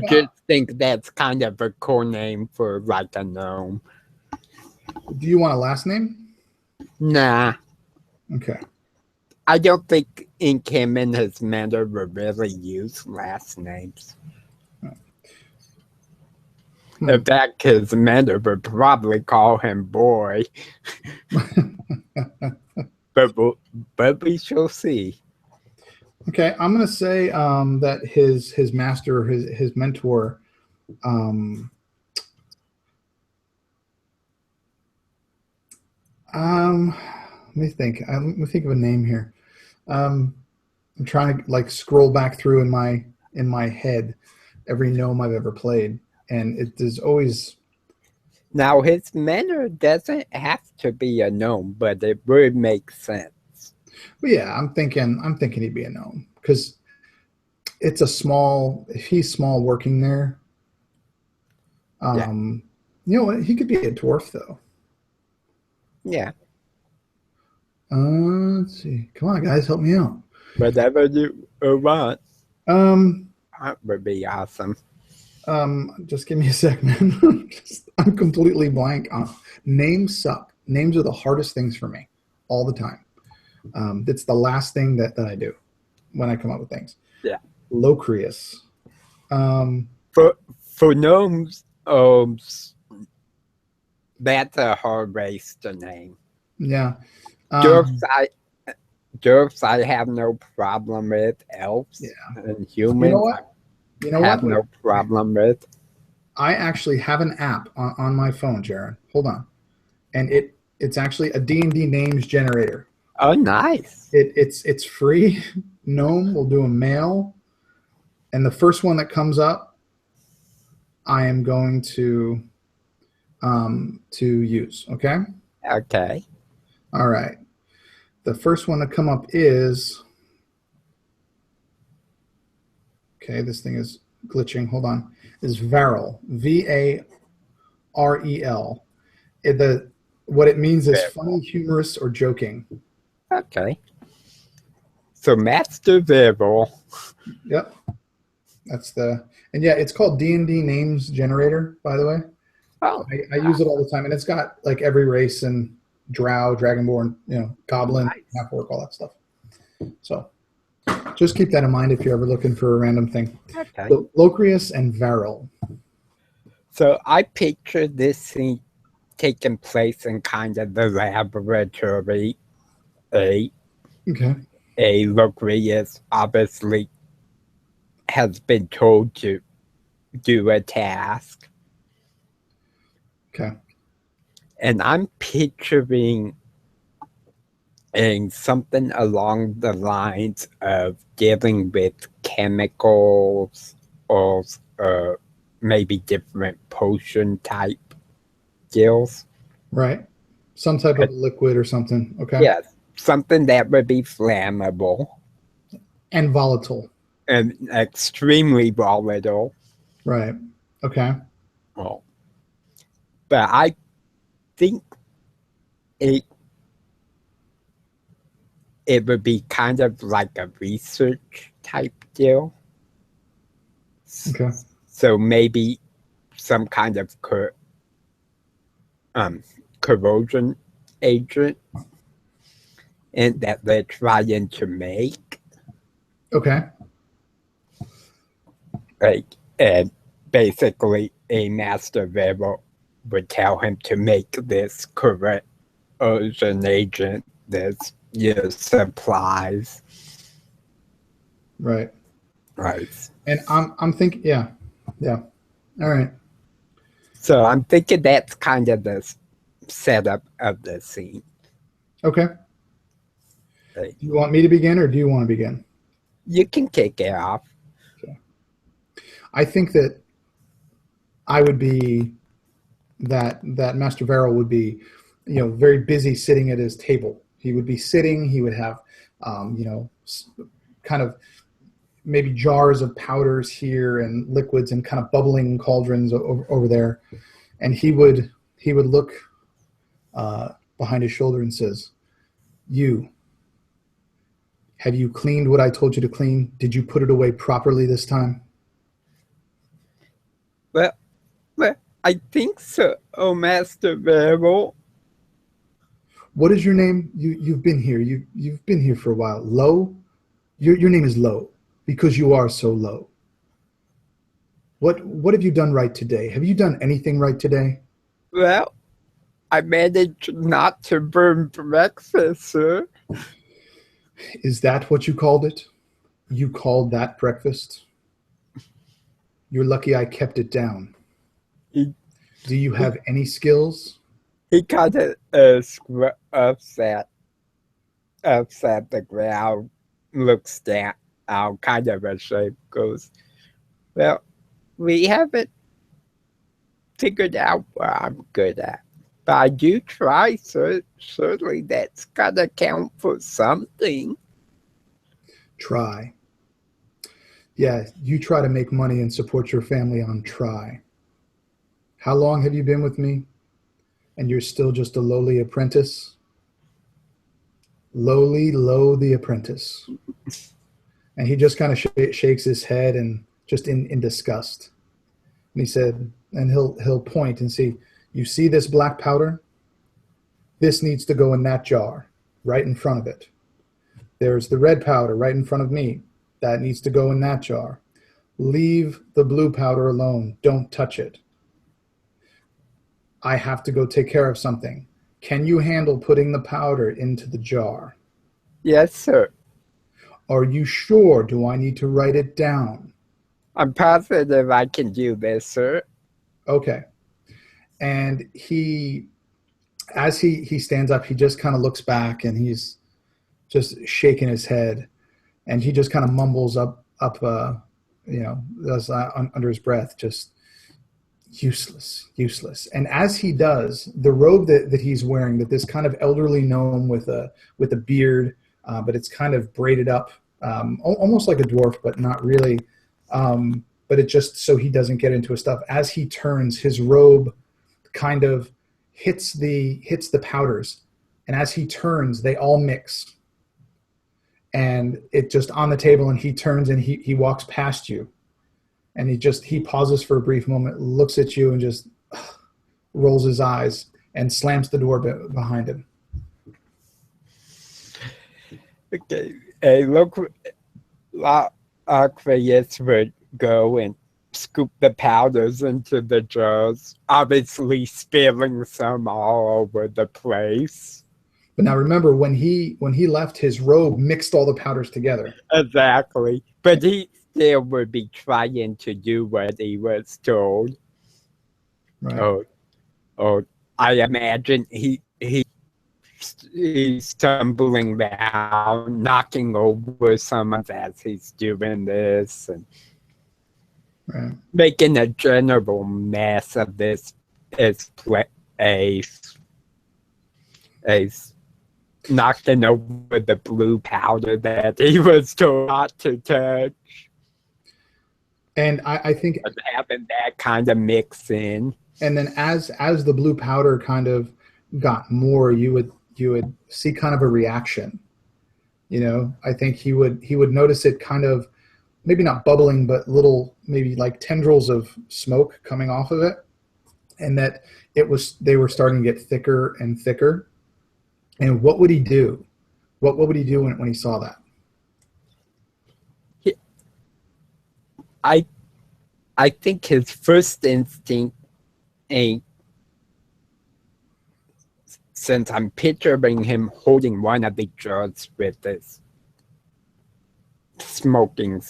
S1: just think that's kind of a cool name for like a gnome.
S2: Do you want a last name?
S1: Nah.
S2: Okay.
S1: I don't think him and his mentor would really use last names. In fact, his mentor would probably call him boy. but we shall see.
S2: Okay, I'm going to say that his master, his mentor, let me think. Let me think of a name here. I'm trying to scroll back through in my head every gnome I've ever played, and it is always.
S1: Now his mentor doesn't have to be a gnome, but it would make sense.
S2: But yeah, I'm thinking he'd be a gnome because it's if he's small working there. You know what? He could be a dwarf though.
S1: Yeah.
S2: Let's see. Come on, guys, help me out.
S1: Whatever you want. That would be awesome.
S2: Just give me a sec, man. I'm completely blank. Names suck. Names are the hardest things for me all the time. It's the last thing that I do when I come up with things.
S1: Yeah.
S2: Locrius.
S1: For gnomes, that's a hard race to name.
S2: Yeah.
S1: Dwarfs, I have no problem with. Elves
S2: Yeah.
S1: and
S2: You know
S1: humans,
S2: what? You know
S1: I
S2: what?
S1: have no problem with.
S2: I actually have an app on my phone, Jaron. Hold on. And it's actually a D&D names generator.
S1: Oh, nice.
S2: It's free. Gnome will do a male, and the first one that comes up, I am going to use. Okay.
S1: Okay.
S2: All right. The first one to come up is okay. This thing is glitching. Hold on. Is Varel. Varel. What it means is funny, humorous, or joking.
S1: Okay. So Master Verbal.
S2: Yep. And yeah, it's called D&D names generator, by the way.
S1: Oh,
S2: I use it all the time, and it's got like every race and drow, dragonborn, goblin,
S1: nice.
S2: half-orc, all that stuff. So just keep that in mind if you're ever looking for a random thing.
S1: Okay.
S2: So, Locrius and Varel.
S1: So I picture this scene taking place in kind of the laboratory. A Locrius obviously has been told to do a task.
S2: Okay.
S1: And I'm picturing something along the lines of dealing with chemicals or maybe different potion type deals.
S2: Right. Some type of liquid or something. Okay.
S1: Yes, something that would be flammable.
S2: And volatile.
S1: And extremely volatile.
S2: Right. Okay.
S1: Well, but I think it would be kind of like a research type deal.
S2: Okay.
S1: So maybe some kind of corrosion agent and that they're trying to make.
S2: Okay.
S1: And basically a master verbal would tell him to make this corrosion agent, this supplies.
S2: Right.
S1: Right.
S2: And I'm thinking, yeah. All right.
S1: So I'm thinking that's kind of the setup of the scene.
S2: Okay. Do you want me to begin, or do you want to begin?
S1: You can kick it off.
S2: Okay. I think that I would be that Master Varel would be, very busy sitting at his table. He would be sitting. He would have, kind of maybe jars of powders here and liquids and kind of bubbling cauldrons over there, and he would look behind his shoulder and says, have you cleaned what I told you to clean? Did you put it away properly this time?
S1: Well, I think so, Master Verbal.
S2: What is your name? You've been here. You've been here for a while. Low? Your name is Low because you are so low. What have you done right today? Have you done anything right today?
S1: Well, I managed not to burn breakfast, sir.
S2: Is that what you called it? You called that breakfast? You're lucky I kept it down. Do you have any skills?
S1: He kind of upset the ground, looks down, kind of ashamed, goes, well, we haven't figured out what I'm good at. But I do try, so certainly that's got to count for something.
S2: Try. Yeah, you try to make money and support your family on try. How long have you been with me? And you're still just a lowly apprentice? Low the apprentice. And he just kind of shakes his head and just in disgust. And he said, and he'll point and see, you see this black powder? This needs to go in that jar, right in front of it. There's the red powder right in front of me. That needs to go in that jar. Leave the blue powder alone. Don't touch it. I have to go take care of something. Can you handle putting the powder into the jar?
S1: Yes, sir.
S2: Are you sure? Do I need to write it down?
S1: I'm positive I can do this, sir.
S2: Okay. And as he stands up, he just kind of looks back and he's just shaking his head, and he just kind of mumbles up, under his breath, just useless. And as he does, the robe that he's wearing, that this kind of elderly gnome with a beard, but it's kind of braided up, almost like a dwarf, but not really. But it just so he doesn't get into his stuff. As he turns, his robe kind of hits the powders, and as he turns, they all mix, and it just on the table. And he turns and he walks past you, and he pauses for a brief moment, looks at you, and just rolls his eyes and slams the door behind him.
S1: Okay, Aquarius would go and scoop the powders into the jars, obviously spilling some all over the place.
S2: But now remember, when he left, his robe mixed all the powders together.
S1: Exactly. But he still would be trying to do what he was told.
S2: Right.
S1: Oh, I imagine he's stumbling down, knocking over someone as he's doing this, and
S2: Right.
S1: making a general mess of this place. He's knocking over the blue powder that he was told not to touch.
S2: And I think
S1: having that kind of mix in.
S2: And then as the blue powder kind of got more, you would see kind of a reaction. I think he would notice it kind of, maybe not bubbling, but little, maybe like tendrils of smoke coming off of it, and that they were starting to get thicker and thicker. And what would he do? What would he do when he saw that?
S1: I think his first instinct, since I'm picturing him holding one of the jars with this smoking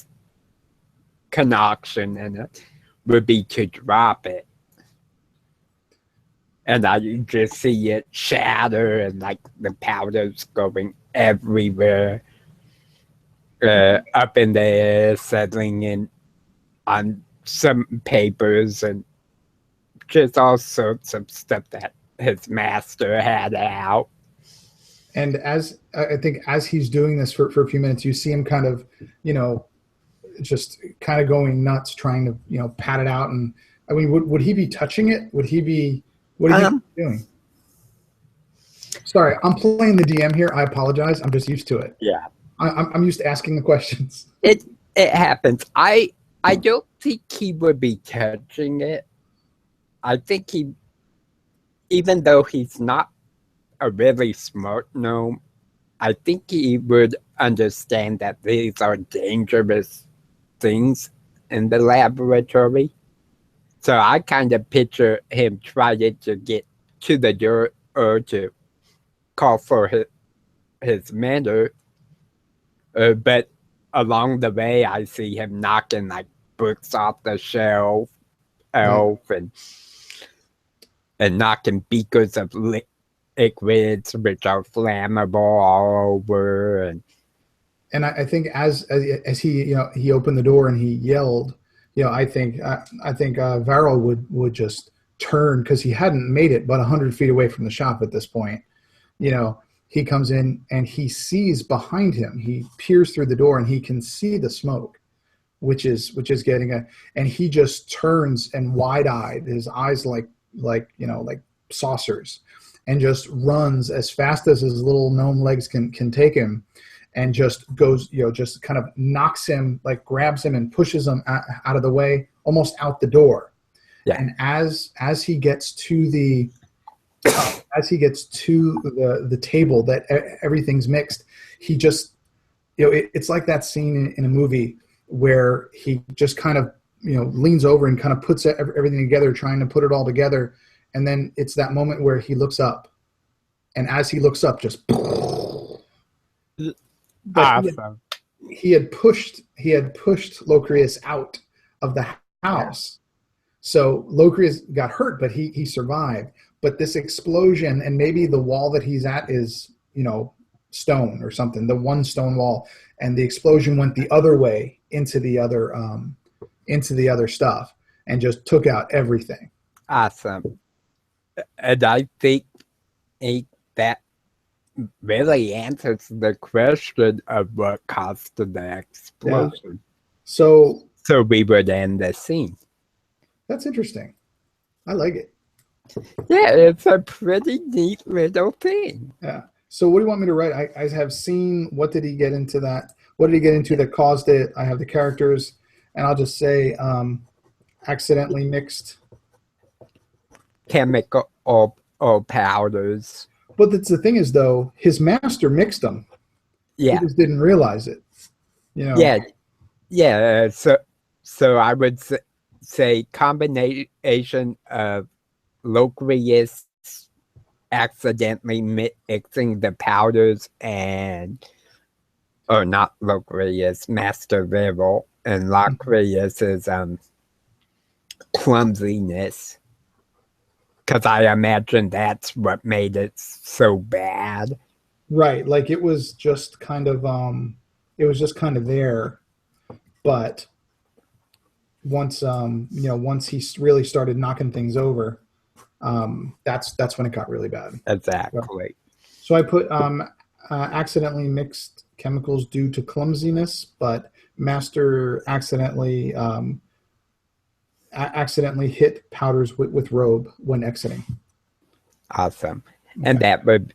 S1: concoction in it, would be to drop it. And I just see it shatter and like the powder's going everywhere, up in the air, settling in on some papers and just all sorts of stuff that his master had out.
S2: And as I think as he's doing this for a few minutes, you see him kind of, just kind of going nuts, trying to, pat it out. And I mean, would he be touching it? What he be doing? Sorry, I'm playing the DM here. I apologize. I'm just used to it.
S1: Yeah.
S2: I'm used to asking the questions.
S1: It happens. I don't think he would be touching it. I think even though he's not a really smart gnome, I think he would understand that these are dangerous things in the laboratory. So I kind of picture him trying to get to the door or to call for his mentor. But along the way, I see him knocking like books off the shelf, and knocking beakers of liquids which are flammable all over.
S2: And I think as he he opened the door and he yelled, I think Varel would just turn, because he hadn't made it but 100 feet away from the shop at this point. He comes in and he sees behind him. He peers through the door and he can see the smoke, which is getting and he just turns and wide-eyed, his eyes like saucers, and just runs as fast as his little gnome legs can take him, and just goes, just kind of knocks him, like grabs him and pushes him out of the way, almost out the door. Yeah. And as he gets to the table that everything's mixed, he just it's like that scene in a movie where he just kind of, leans over and kind of puts everything together, trying to put it all together. And then it's that moment where he looks up, and as he looks up, just, but
S1: Awesome.
S2: he had pushed Locrius out of the house. So Locrius got hurt, but he survived. But this explosion, and maybe the wall that he's at is, stone or something, the one stone wall, and the explosion went the other way into the other stuff and just took out everything.
S1: Awesome. And I think that really answers the question of what caused the explosion.
S2: Yeah. So
S1: we would end the scene.
S2: That's interesting. I like it.
S1: Yeah, it's a pretty neat little thing.
S2: Yeah. So what do you want me to write? I have seen, what did he get into that? What did he get into that caused it? I have the characters, and I'll just say accidentally mixed
S1: chemical or powders.
S2: But the thing is, though, his master mixed them.
S1: Yeah.
S2: He just didn't realize it.
S1: Yeah. So I would say combination of Locrius accidentally mixing the powders or not Locrius, Master Viral, and Locrius's clumsiness. Because I imagine that's what made it so bad.
S2: Right, like it was just kind of there, but once once he really started knocking things over, that's when it got really bad.
S1: Exactly.
S2: So I put accidentally mixed chemicals due to clumsiness, but Master accidentally hit powders with robe when exiting.
S1: Awesome. Okay. And that would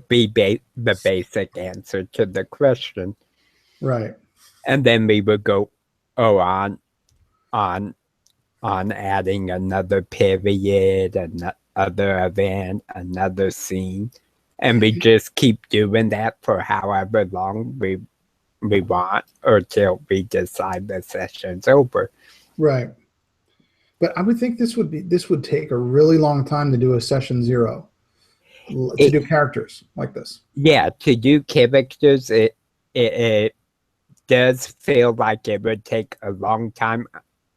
S1: be the basic answer to the question.
S2: Right.
S1: And then we would go on adding another period, another event, another scene. And we just keep doing that for however long we want, or till we decide the session's over.
S2: Right. But I would think this would take a really long time to do a session 0, to do characters like this.
S1: Yeah, to do characters, it does feel like it would take a long time.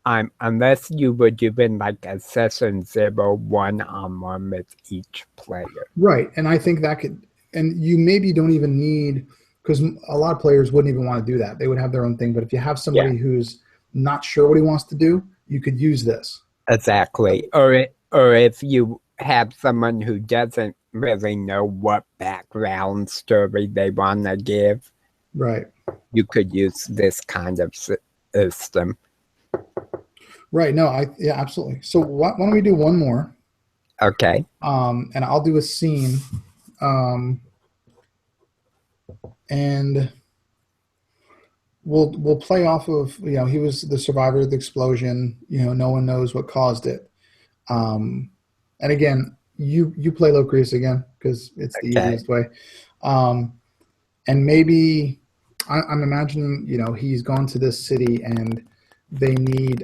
S1: Unless you were doing like a session 0 1-on-1 with each player.
S2: Right, and I think that could, and you maybe don't even need, because a lot of players wouldn't even want to do that. They would have their own thing. But if you have somebody who's not sure what he wants to do, you could use this.
S1: Exactly. Or if you have someone who doesn't really know what background story they want to give,
S2: right,
S1: you could use this kind of system.
S2: Right. No, absolutely. So why don't we do one more?
S1: Okay.
S2: And I'll do a scene. And we'll play off of, he was the survivor of the explosion. No one knows what caused it. And again, you play Locrius again, because it's the easiest way. And maybe I'm imagining, he's gone to this city and they need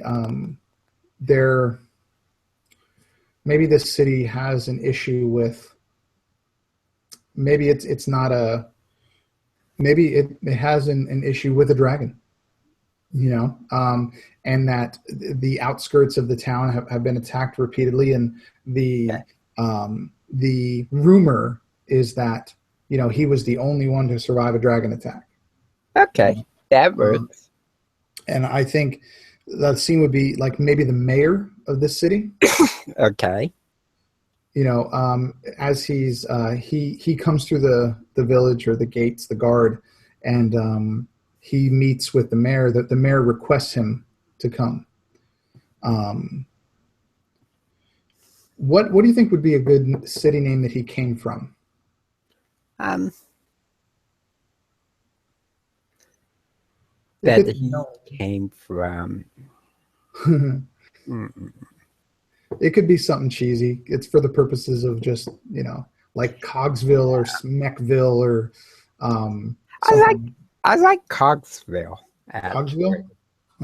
S2: maybe this city has an issue with, maybe it has an issue with a dragon, and that the outskirts of the town have been attacked repeatedly, and the rumor is that he was the only one to survive a dragon attack.
S1: Okay, that works.
S2: And I think that scene would be like maybe the mayor of this city.
S1: Okay.
S2: As he comes through the village, or the gates, the guard, and he meets with the mayor. That the mayor requests him to come. What do you think would be a good city name that he came from?
S1: That he came from.
S2: It could be something cheesy. It's for the purposes of just, like Cogsville or Smeckville or
S1: I I like Cogsville, actually.
S2: Cogsville?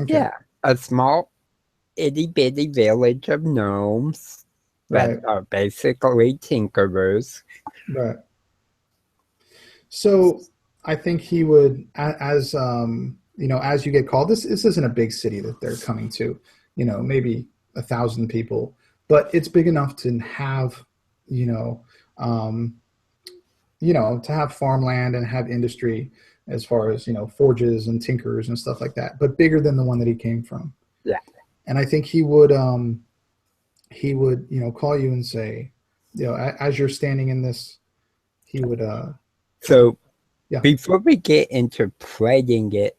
S2: Okay.
S1: Yeah, a small itty bitty village of gnomes that
S2: Right.
S1: are basically tinkerers.
S2: Right. So I think he would, as as you get called, this isn't a big city that they're coming to, maybe 1,000 people, but it's big enough to have, you know, um, to have farmland and have industry as far as, forges and tinkers and stuff like that, but bigger than the one that he came from.
S1: Yeah.
S2: And I think he would, call you and say, as you're standing in this, he would,
S1: So
S2: yeah.
S1: before we get into playing it,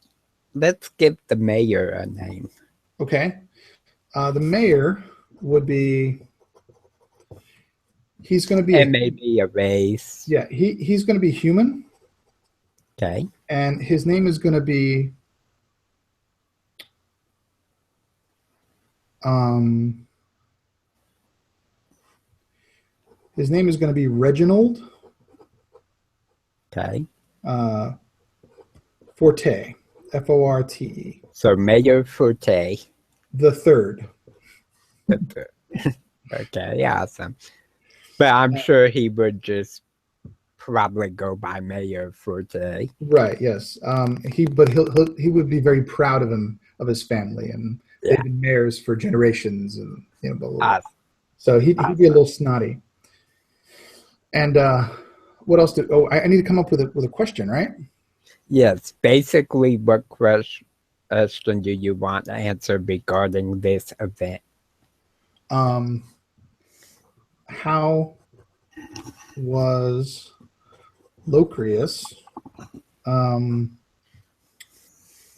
S1: let's give the mayor a name.
S2: Okay. The mayor would be, he's going to be,
S1: And maybe a race.
S2: yeah, he's going to be human.
S1: Okay.
S2: And his name is going to be, Reginald
S1: Okay.
S2: Forte, Forte,
S1: So Mayor Forte.
S2: the third.
S1: Okay, awesome. But I'm sure he would just probably go by Mayor Forte.
S2: Right. Yes. He would be very proud of his family, and
S1: Yeah.
S2: they've been mayors for generations, and blah, blah, blah.
S1: Awesome.
S2: So he'd be a little snotty. And what else? I need to come up with a question, right?
S1: Yes. Basically, what question do you want to answer regarding this event?
S2: How was Locrius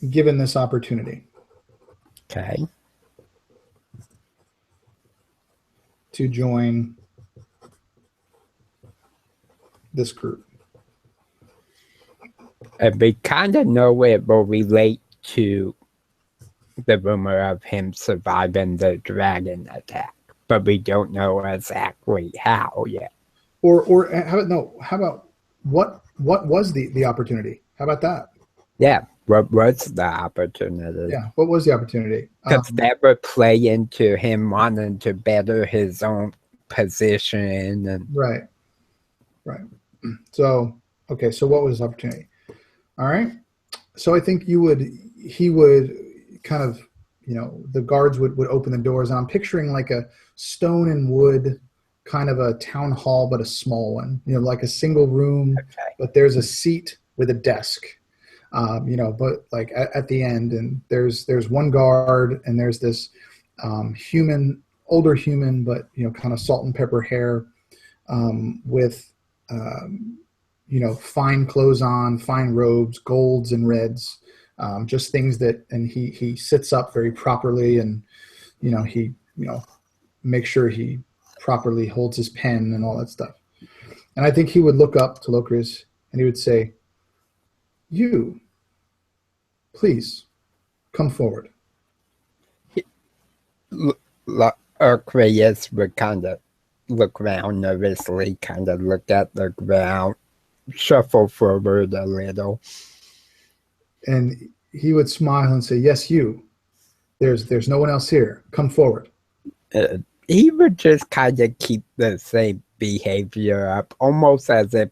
S2: given this opportunity
S1: Okay.
S2: to join this group?
S1: And we kind of know it will relate to the rumor of him surviving the dragon attack, but we don't know exactly how yet.
S2: Or how about what was the opportunity? How about that?
S1: Yeah, what was the opportunity?
S2: Yeah, what was the opportunity?
S1: Because that would play into him wanting to better his own position. And
S2: Right. So, okay, so what was his opportunity? All right. So I think he would kind of, the guards would open the doors, and I'm picturing like a stone and wood kind of a town hall, but a small one, like a single room,
S1: okay.
S2: but there's a seat with a desk, but like at the end, and there's one guard, and there's this older human, but, kind of salt and pepper hair, with, fine clothes on, fine robes, golds and reds, just things that, and he sits up very properly, and, he, makes sure he properly holds his pen and all that stuff. And I think he would look up to Locrius and he would say, "You, please, come forward."
S1: Locrius would kind of look around nervously, kind of look at the ground, shuffle forward a little.
S2: And he would smile and say, "Yes, you. There's no one else here. Come forward."
S1: He would just kind of keep the same behavior up, almost as if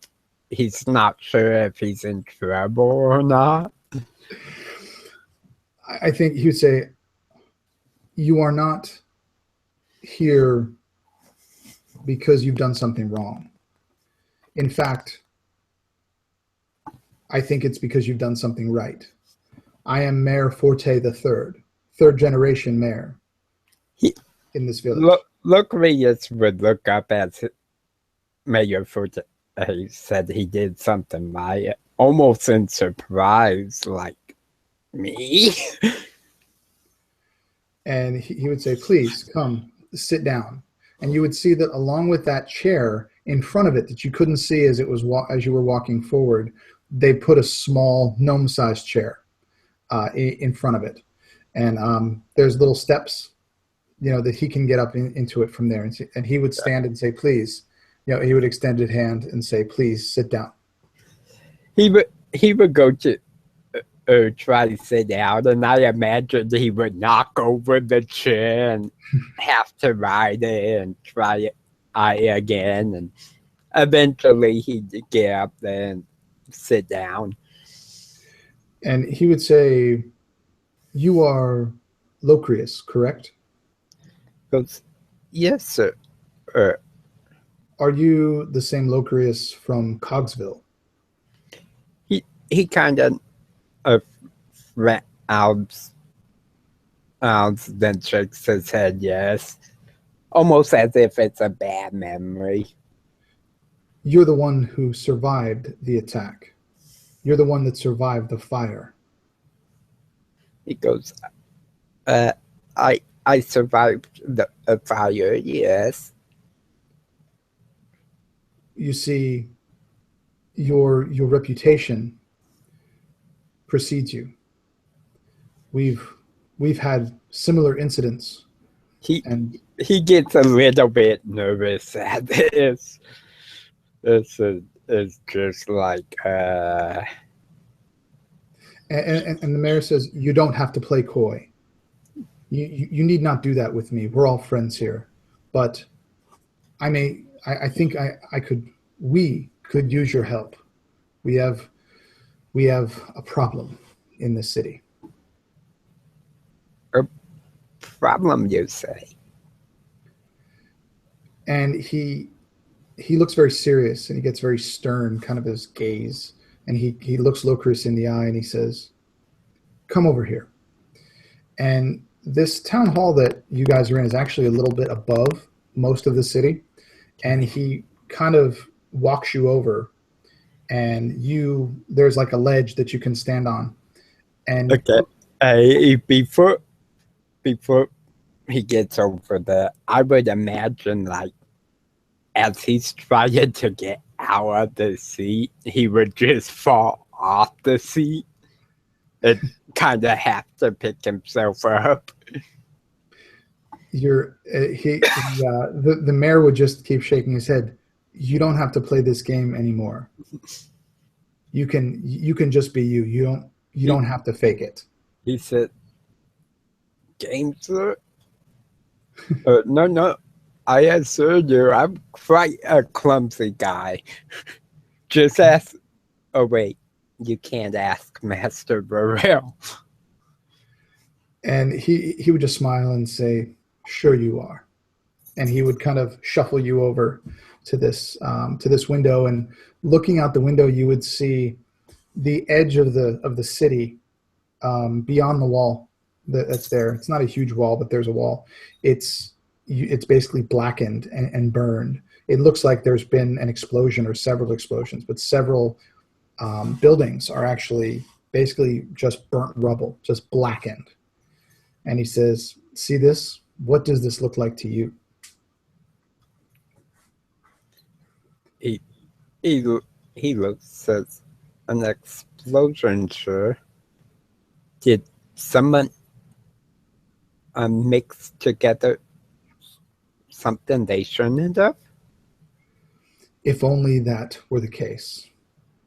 S1: he's not sure if he's in trouble or not.
S2: I think he would say, "You are not here because you've done something wrong. In fact, I think it's because you've done something right. I am Mayor Forte the third generation mayor in this village."
S1: Locrius would look up as Mayor Forte. He said he did something right, almost in surprise, like, me?
S2: And he would say, "Please come sit down." And you would see that along with that chair in front of it that you couldn't see as you were walking forward, they put a small gnome-sized chair in front of it. And there's little steps, that he can get up into it from there. And he would stand and say, "Please," he would extend his hand and say, "Please sit down."
S1: He would go to try to sit down, and I imagined he would knock over the chair and have to ride it and try it again, and eventually he'd get up there and sit down.
S2: And he would say, "You are Locrius, correct?
S1: Goes, yes, sir. Uh,
S2: Are you the same Locrius from Cogsville?"
S1: he kind of frowns, then shakes his head yes, almost as if it's a bad memory.
S2: "You're the one who survived the attack. You're the one that survived the fire."
S1: He goes, I survived the fire, yes.
S2: You see, your reputation precedes you. We've had similar incidents, and
S1: He gets a little bit nervous at this. This is just like
S2: and the mayor says, "You don't have to play coy. You need not do that with me. We're all friends here. But I think we could use your help. We have a problem in this city."
S1: a problem, you say?
S2: And he looks very serious, and he gets very stern, kind of his gaze, and he looks Locrius in the eye, and he says, "Come over here." And this town hall that you guys are in is actually a little bit above most of the city, and he kind of walks you over, and there's like a ledge that you can stand on. And
S1: okay, before he gets over there, I would imagine, like, as he's trying to get out of the seat, he would just fall off the seat and kind of have to pick himself up.
S2: The mayor would just keep shaking his head. "You don't have to play this game anymore. You can just be you. You don't have to fake it."
S1: He said, "Game, sir?" No, I assure you, I'm quite a clumsy guy. Just ask. Oh, wait, you can't ask Master Burrell.
S2: And he would just smile and say, "Sure you are." And he would kind of shuffle you over to this window, and looking out the window, you would see the edge of the city, beyond the wall that's there. It's not a huge wall, but there's a wall. It's basically blackened and burned. It looks like there's been an explosion or several explosions, but several buildings are actually basically just burnt rubble, just blackened. And he says, "See this? What does this look like to you?"
S1: He looks at an explosion, sure. Did someone mix together something they shouldn't have?
S2: If only that were the case.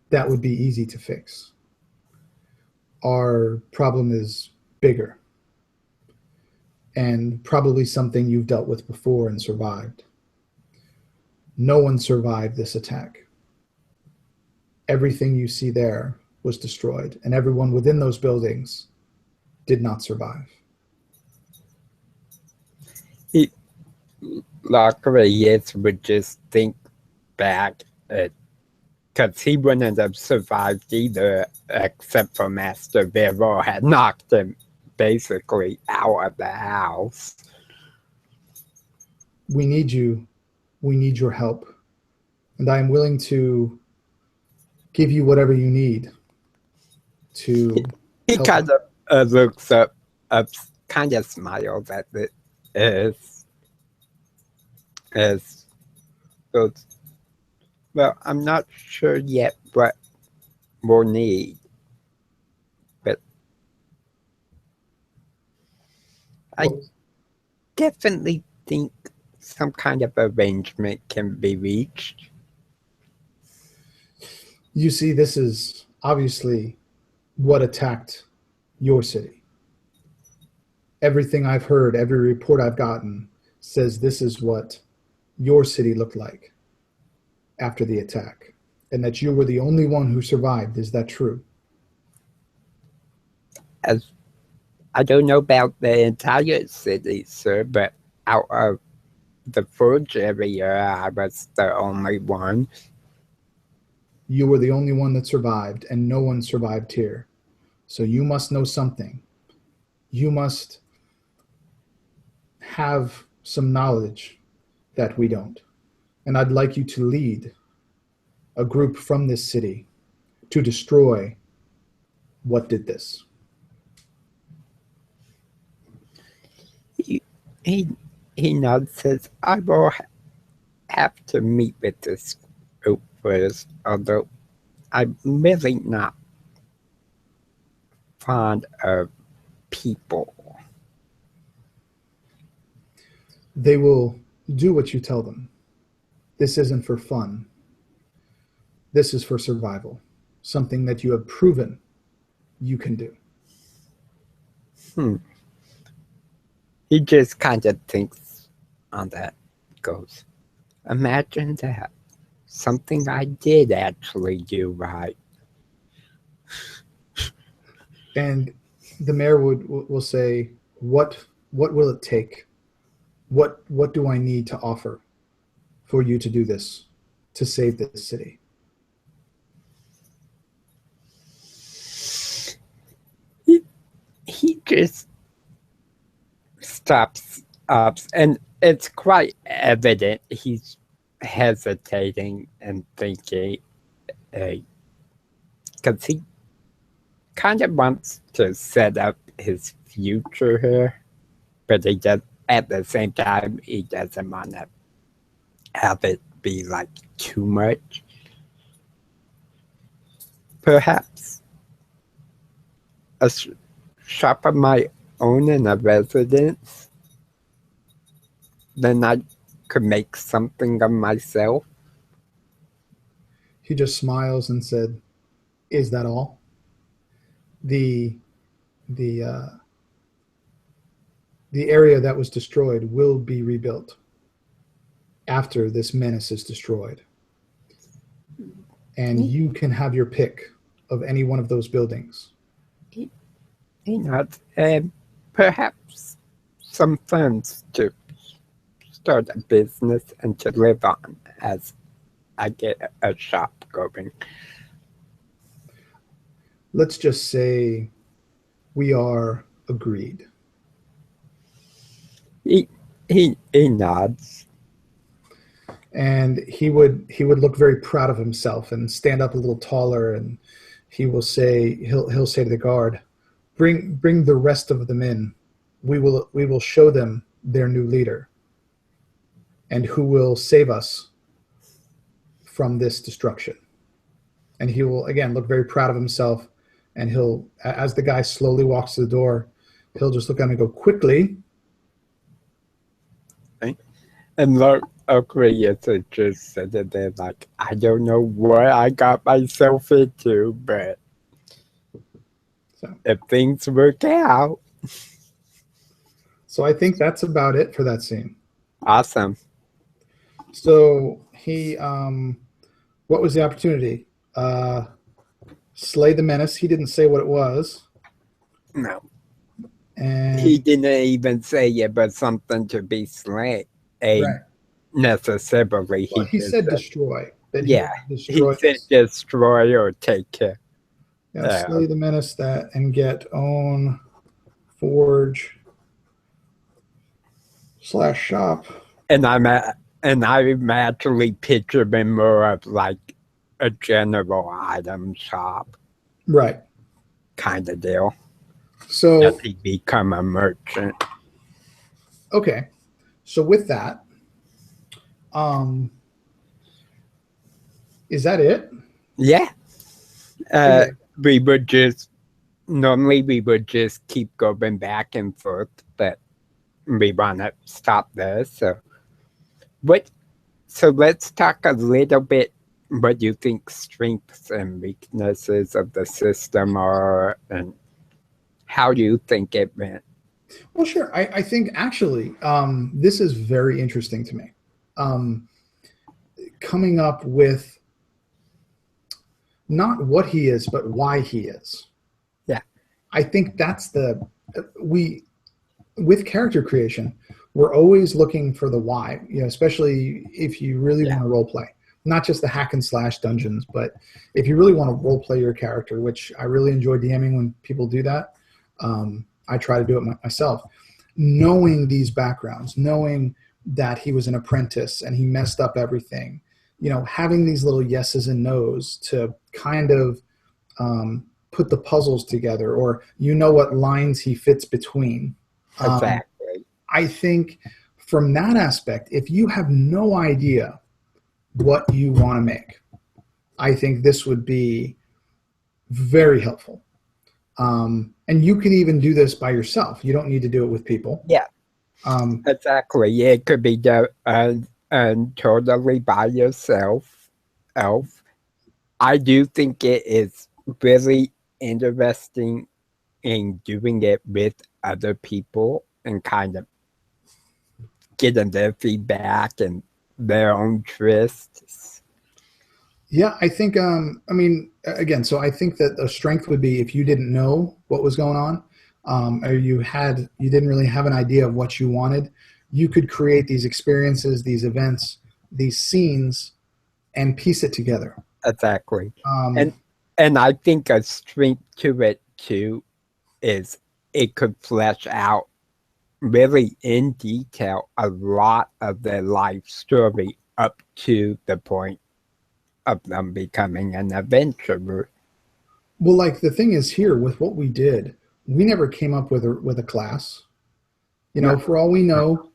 S2: That would be easy to fix. Our problem is bigger, and probably something you've dealt with before and survived. No one survived this attack. Everything you see there was destroyed, and everyone within those buildings did not survive.
S1: Locrius would just think back at, because he wouldn't have survived either, except for Master Vero had knocked him basically out of the house.
S2: "We need you. We need your help. And I am willing to give you whatever you need to
S1: He
S2: help."
S1: kind of looks up, kind of smiles at it as goes, "Well, I'm not sure yet what we'll need, but I definitely think some kind of arrangement can be reached."
S2: You see, this is obviously what attacked your city. Everything I've heard, every report I've gotten says this is what your city looked like after the attack, and that you were the only one who survived. Is that true?
S1: As I don't know about the entire city, sir, but out of the forge area, I was the only one.
S2: You were the only one that survived, and no one survived here. So you must know something. You must have some knowledge that we don't. And I'd like you to lead a group from this city to destroy what did this.
S1: He nods, says, I will have to meet with this group first, although I'm really not fond of people.
S2: They will do what you tell them. This isn't for fun. This is for survival. Something that you have proven you can do.
S1: He just kind of thinks on that, goes, imagine that. Something I did actually do right.
S2: And the mayor will say, what will it take? What do I need to offer for you to do this, to save this city?
S1: He just stops up, and it's quite evident he's hesitating and thinking, because he kind of wants to set up his future here, but he does, at the same time, he doesn't want to have it be like too much. Perhaps a shop of my own in a residence, then I could make something of myself.
S2: He just smiles and said, is that all? The area that was destroyed will be rebuilt after this menace is destroyed. And you can have your pick of any one of those buildings.
S1: Perhaps some funds to start a business and to live on as I get a shop going.
S2: Let's just say we are agreed.
S1: He nods.
S2: And he would look very proud of himself and stand up a little taller, and he'll say to the guard, bring the rest of them in. We will show them their new leader and who will save us from this destruction. And he will again look very proud of himself, and he'll, as the guy slowly walks to the door, he'll just look at him and go, quickly.
S1: And look, Aquarius just said it there like, I don't know what I got myself into, but if things work out.
S2: So I think that's about it for that scene.
S1: Awesome.
S2: So he, what was the opportunity? Slay the menace. He didn't say what it was.
S1: No.
S2: And
S1: he didn't even say it, but something to be slain.
S2: Right.
S1: Necessarily.
S2: Well, he said destroy.
S1: He said destroy or take care.
S2: Yeah, slay the menace and get own forge /shop.
S1: And I'm actually picturing more of like a general item shop.
S2: Right.
S1: Kind of deal.
S2: So
S1: as he become a merchant.
S2: Okay. So with that, is that it?
S1: Yeah. We would just keep going back and forth, but we want to stop there. So let's talk a little bit what do you think strengths and weaknesses of the system are, and how do you think it went?
S2: Well, sure. I think actually this is very interesting to me. Um, Coming up with not what he is, but why he is.
S1: Yeah.
S2: I think that's with character creation, we're always looking for the why, especially if you really want to role play, not just the hack and slash dungeons, but if you really want to role play your character, which I really enjoy DMing when people do that. I try to do it myself. Knowing these backgrounds, knowing that he was an apprentice and he messed up everything, having these little yeses and nos to kind of put the puzzles together, or what lines he fits between.
S1: Exactly.
S2: I think from that aspect, if you have no idea what you want to make, I think this would be very helpful. And you can even do this by yourself. You don't need to do it with people.
S1: Yeah. Exactly. It could be done totally by yourself. I do think it is really interesting in doing it with other people and kind of getting their feedback and their own twists.
S2: Yeah, I think, again, so I think that a strength would be if you didn't know what was going on, or you didn't really have an idea of what you wanted, you could create these experiences, these events, these scenes, and piece it together.
S1: Exactly. And I think a strength to it too is it could flesh out really in detail a lot of their life story up to the point of them becoming an adventurer.
S2: Well, like the thing is here with what we did, we never came up with a class.
S1: No.
S2: For all we know,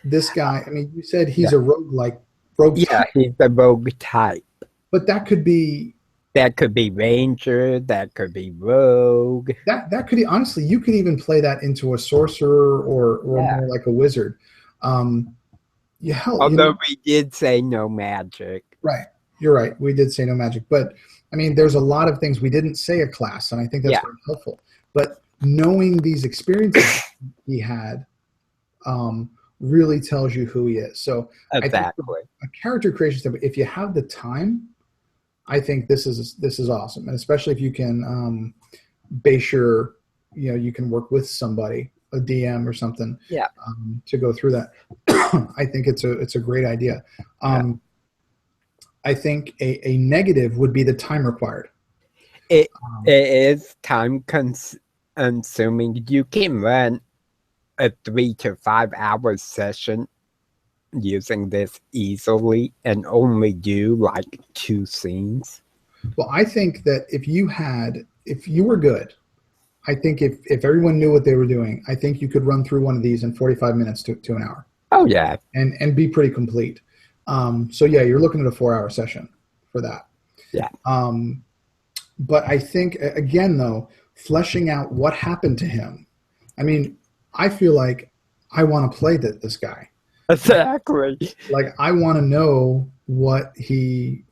S2: this guy, you said he's a rogue type.
S1: He's the rogue type.
S2: But that could be
S1: ranger, that could be rogue.
S2: That could honestly, you could even play that into a sorcerer or more like a wizard. Although
S1: we did say no magic.
S2: Right. You're right. We did say no magic. But there's a lot of things we didn't say a class, and I think that's very helpful. But knowing these experiences he had really tells you who he is. So
S1: exactly.
S2: A character creation step, if you have the time, I think this is awesome. And especially if you can base your, you can work with somebody, a DM or something, to go through that. I think it's a great idea. I think a negative would be the time required.
S1: It is time consuming. You can run a 3 to 5 hour session using this easily and only do like 2 scenes.
S2: Well, I think that if you were good, I think if everyone knew what they were doing, I think you could run through one of these in 45 minutes to an hour.
S1: Oh yeah.
S2: And be pretty complete. So yeah, you're looking at a 4-hour session for that.
S1: Yeah.
S2: But I think again though, fleshing out what happened to him. I feel like I want to play this guy.
S1: Exactly.
S2: Like I want to know what he's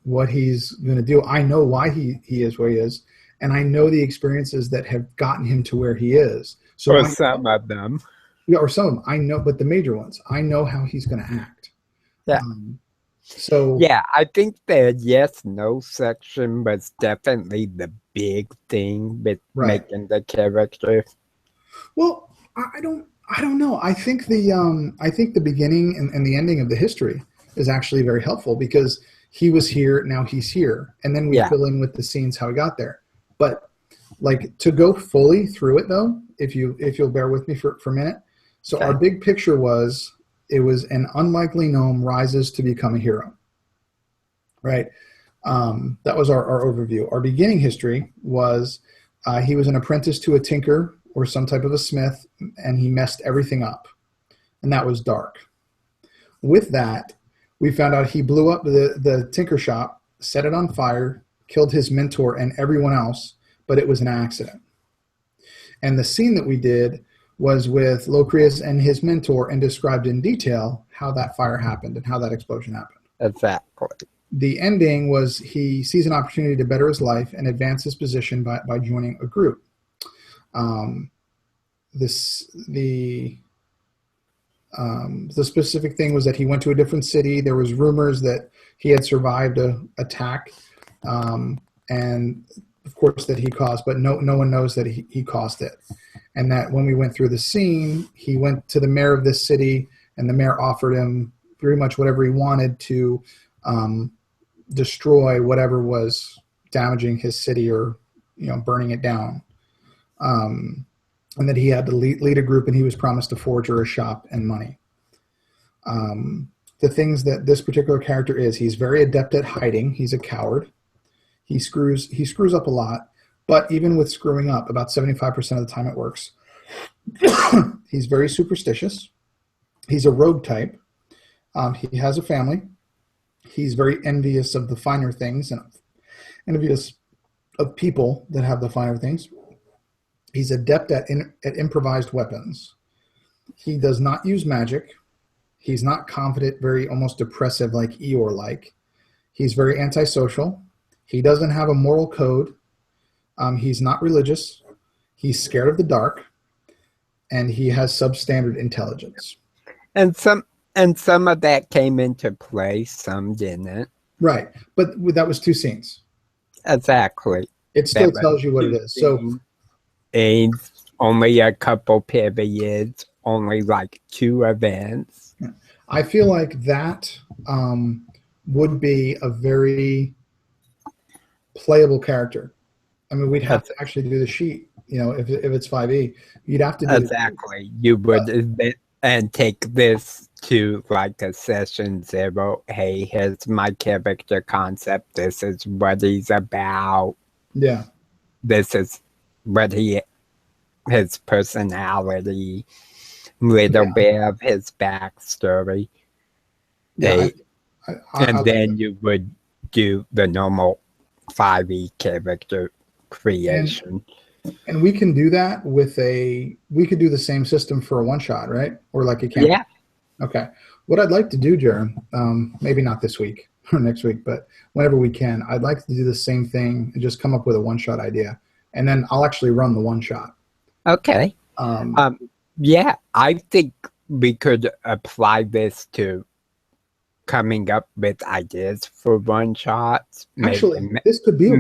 S2: going to do. I know why he is where he is, and I know the experiences that have gotten him to where he is. So
S1: or some of them.
S2: Yeah, or some of them. I know, but the major ones, I know how he's going to act.
S1: Yeah.
S2: So
S1: yeah, I think the yes/no section was definitely the big thing with making the character.
S2: Well, I don't know. I think the beginning and the ending of the history is actually very helpful because he was here, now he's here, and then we fill in with the scenes how he got there. But like to go fully through it though, if you'll bear with me for a minute. So our big picture was an unlikely gnome rises to become a hero. Right. That was our overview. Our beginning history was he was an apprentice to a tinker or some type of a smith, and he messed everything up. And that was dark. With that, we found out he blew up the tinker shop, set it on fire, killed his mentor and everyone else, but it was an accident. And the scene that we did was with Locrius and his mentor and described in detail how that fire happened and how that explosion happened.
S1: Exactly.
S2: the ending was he sees an opportunity to better his life and advance his position by joining a group. The specific thing was that he went to a different city. There was rumors that he had survived a attack, and of course that he caused, but no one knows that he caused it. And that when we went through the scene, he went to the mayor of this city, and the mayor offered him pretty much whatever he wanted to destroy whatever was damaging his city or burning it down. And that he had to lead a group, and he was promised a forger, a shop, and money. The things that this particular character is, he's very adept at hiding. He's a coward. He screws up a lot, but even with screwing up, about 75% of the time it works. He's very superstitious. He's a rogue type. He has a family. He's very envious of the finer things and envious of people that have the finer things. He's adept at improvised weapons. He does not use magic. He's not confident, very almost depressive, like Eeyore-like. He's very antisocial. He doesn't have a moral code. He's not religious. He's scared of the dark. And he has substandard intelligence.
S1: And some of that came into play, some didn't.
S2: Right. But that was 2 scenes.
S1: Exactly.
S2: It still tells you what it is. So
S1: it's only a couple periods, only like 2 events.
S2: I feel like that would be a very playable character. I mean, we'd have to actually do the sheet, if it's 5e. You'd have to do
S1: exactly. You would and take this to like a session 0. Hey, here's my character concept. This is what he's about.
S2: Yeah.
S1: This is what his personality, little bit of his backstory.
S2: Yeah,
S1: and then you would do the normal 5e character creation.
S2: And we can do that we could do the same system for a one-shot, right? Or like a campaign.
S1: Yeah.
S2: Okay. What I'd like to do, Jaron, maybe not this week or next week, but whenever we can, I'd like to do the same thing and just come up with a one-shot idea. And then I'll actually run the one-shot.
S1: Okay. Yeah, I think we could apply this to coming up with ideas for one-shots.
S2: Actually, this could be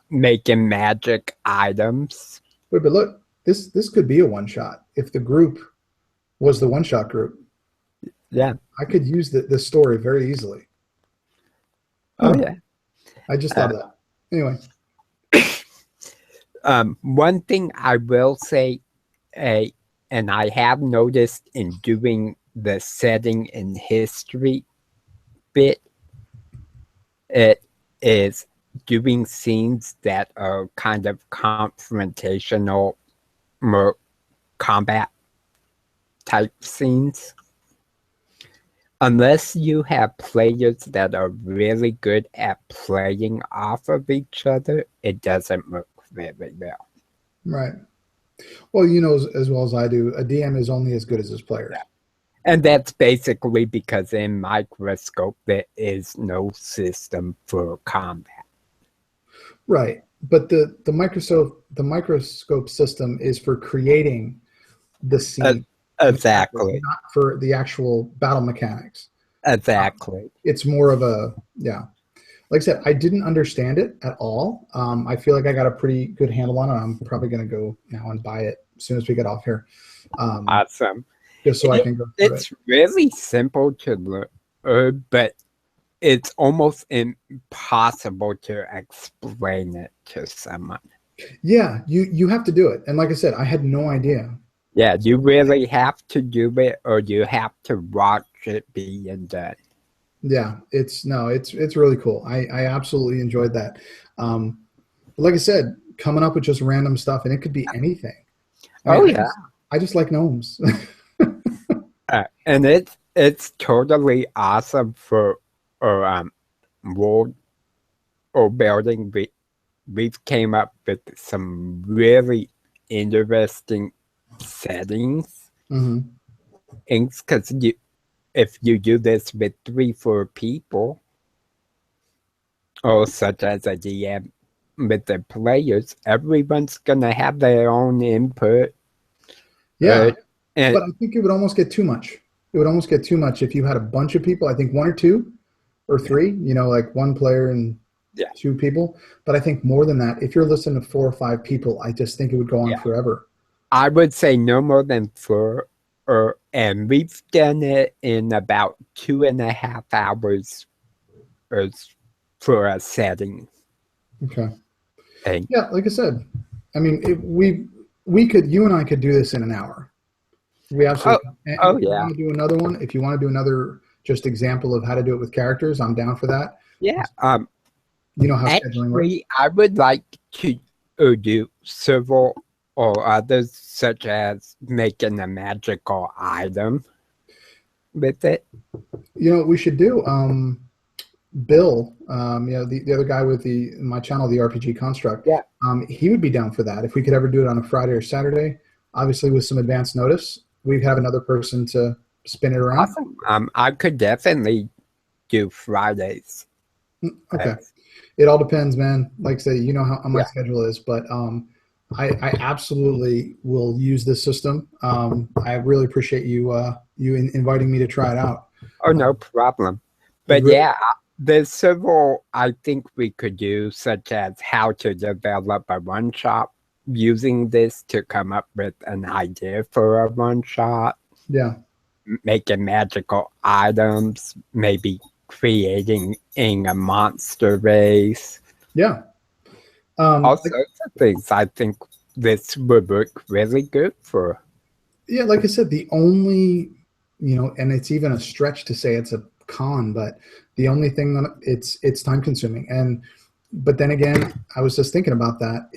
S1: making magic items.
S2: Wait, but look, this could be a one-shot if the group was the one-shot group.
S1: Yeah.
S2: I could use this story very easily.
S1: Oh, yeah.
S2: I just thought of that. Anyway.
S1: One thing I will say, and I have noticed in doing the setting in history bit, it is doing scenes that are kind of confrontational, more combat type scenes. Unless you have players that are really good at playing off of each other, it doesn't work very well.
S2: Right. Well, you know as well as I do, a DM is only as good as his players.
S1: Yeah. And that's basically because in Microscope, there is no system for combat.
S2: Right. But the microscope system is for creating the scene.
S1: Exactly.
S2: Not for the actual battle mechanics.
S1: Exactly.
S2: It's more of a, yeah. Like I said, I didn't understand it at all. I feel like I got a pretty good handle on it. I'm probably going to go now and buy it as soon as we get off here.
S1: Awesome.
S2: Just so I can go through
S1: It's really simple to learn, but it's almost impossible to explain it to someone.
S2: Yeah, you have to do it. And like I said, I had no idea.
S1: Yeah, you really have to do it, or you have to watch it being done.
S2: Yeah, it's really cool. I absolutely enjoyed that. Like I said, coming up with just random stuff, and it could be anything. I just like gnomes.
S1: And it's totally awesome for world or building. We've came up with some really interesting settings.
S2: Mm-hmm.
S1: Because if you do this with 3-4 people, or such as a DM with the players, everyone's gonna have their own input.
S2: Yeah,
S1: And
S2: but I think it would almost get too much. It would almost get too much if you had a bunch of people. I think one or two or three, like one player and
S1: yeah,
S2: two people. But I think more than that, if you're listening to 4 or 5 people, I just think it would go on
S1: yeah.
S2: forever.
S1: I would say no more than 4, and we've done it in about 2.5 hours for a setting.
S2: Okay.
S1: And
S2: Yeah, like I said, I mean, we could, you and I could do this in an hour. We
S1: oh,
S2: absolutely. And
S1: oh
S2: if you
S1: yeah,
S2: want to do another one, if you want to do another just example of how to do it with characters, I'm down for that.
S1: yeah.
S2: You know how scheduling works.
S1: Actually, I would like to do several or others, such as making a magical item with it.
S2: You know what we should do? Bill, the other guy with my channel, the RPG Construct,
S1: Yeah,
S2: he would be down for that. If we could ever do it on a Friday or Saturday, obviously with some advance notice, we'd have another person to spin it around.
S1: awesome. I could definitely do Fridays.
S2: Okay. It all depends, man. Like I say, you know how my
S1: Yeah.
S2: schedule is, but I absolutely will use this system. I really appreciate you inviting me to try it out.
S1: Oh, no problem.
S2: It
S1: But
S2: really,
S1: yeah, there's several I think we could do, such as how to develop a one shot using this to come up with an idea for a one shot,
S2: yeah,
S1: making magical items, maybe creating a monster race.
S2: yeah.
S1: All
S2: Like,
S1: sorts of things I think this would work really good for.
S2: yeah, like I said, the only, and it's even a stretch to say it's a con, but the only thing that it's time consuming. But then again, I was just thinking about that.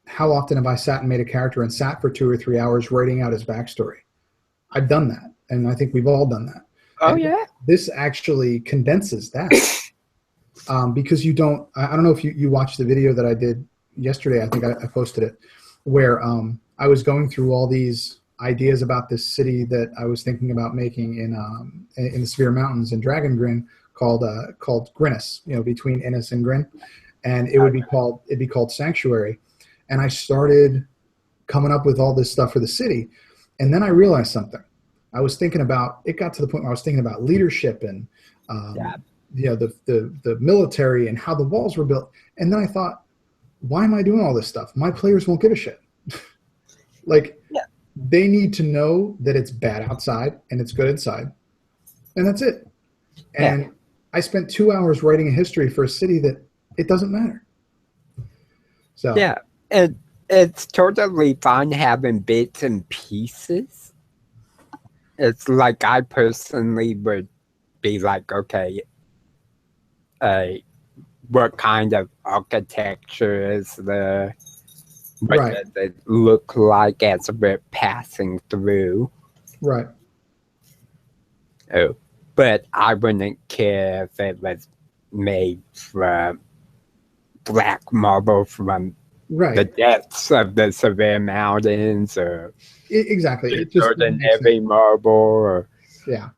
S2: How often have I sat and made a character and sat for 2 or 3 hours writing out his backstory? I've done that, and I think we've all done that.
S1: Oh
S2: And
S1: yeah.
S2: this actually condenses that because you don't. I don't know if you watched the video that I did yesterday. I think I posted it, where I was going through all these ideas about this city that I was thinking about making in the Severe Mountains in Dragon Grin called Grinnis. Between Innis and Grin, and it'd be called Sanctuary. And I started coming up with all this stuff for the city, and then I realized something. I was thinking about it. Got to the point where I was thinking about leadership and
S1: Yeah.
S2: the military and how the walls were built. And then I thought, why am I doing all this stuff? My players won't give a shit. Like,
S1: Yeah.
S2: they need to know that it's bad outside and it's good inside, and that's it. And
S1: Yeah.
S2: I spent 2 hours writing a history for a city that it doesn't matter. So
S1: Yeah. And it's totally fine having bits and pieces. It's like I personally would be like, okay, what kind of architecture is there? What
S2: right,
S1: does it look like as we're passing through?
S2: right,
S1: Oh, but I wouldn't care if it was made from black marble from the
S2: right.
S1: depths of the Severe Mountains, or
S2: Exactly.
S1: the
S2: It just
S1: Jordan
S2: makes sense.
S1: heavy marble, or
S2: Yeah.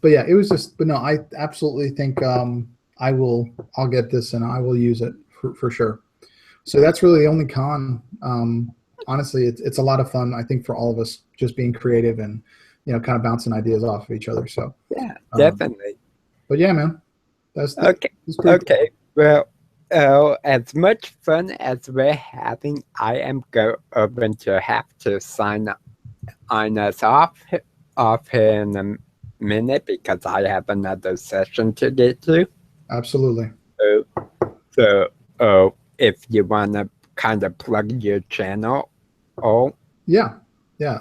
S2: But yeah, it was just. But no, I absolutely think I'll get this and I will use it for sure. So that's really the only con. Honestly, it's a lot of fun. I think for all of us, just being creative and kind of bouncing ideas off of each other. So,
S1: yeah,
S2: um,
S1: definitely.
S2: but yeah, man,
S1: Okay,
S2: that's pretty cool.
S1: okay. Well, as much fun as we're having, I am going to have to sign us off here in a minute because I have another session to get to.
S2: Absolutely.
S1: So, if you want to kind of plug your channel,
S2: Yeah. Yeah.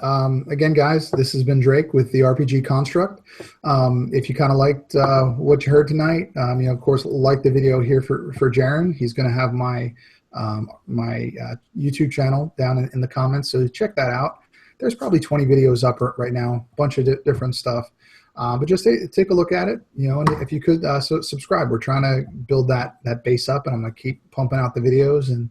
S2: Again, guys, this has been Drake with the RPG Construct. If you kind of liked what you heard tonight, of course, like the video here for Jaron. He's going to have my YouTube channel down in the comments, so check that out. There's probably 20 videos up right now, a bunch of different stuff. But just take a look at it, and if you could subscribe. We're trying to build that base up, and I'm going to keep pumping out the videos and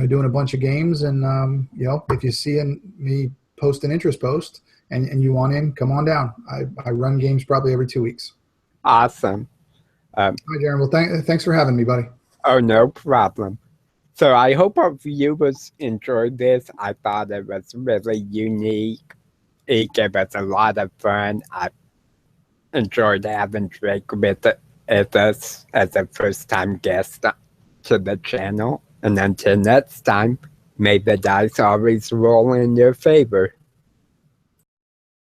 S2: doing a bunch of games. And if you see me post an interest post and you want in, come on down. I run games probably every 2 weeks.
S1: awesome.
S2: Hi, Darren. Well, thanks for having me, buddy.
S1: Oh, no problem. So I hope our viewers enjoyed this. I thought it was really unique. It gave us a lot of fun. I enjoyed having Drake with us as a first-time guest to the channel. And until next time, may the dice always roll in your favor.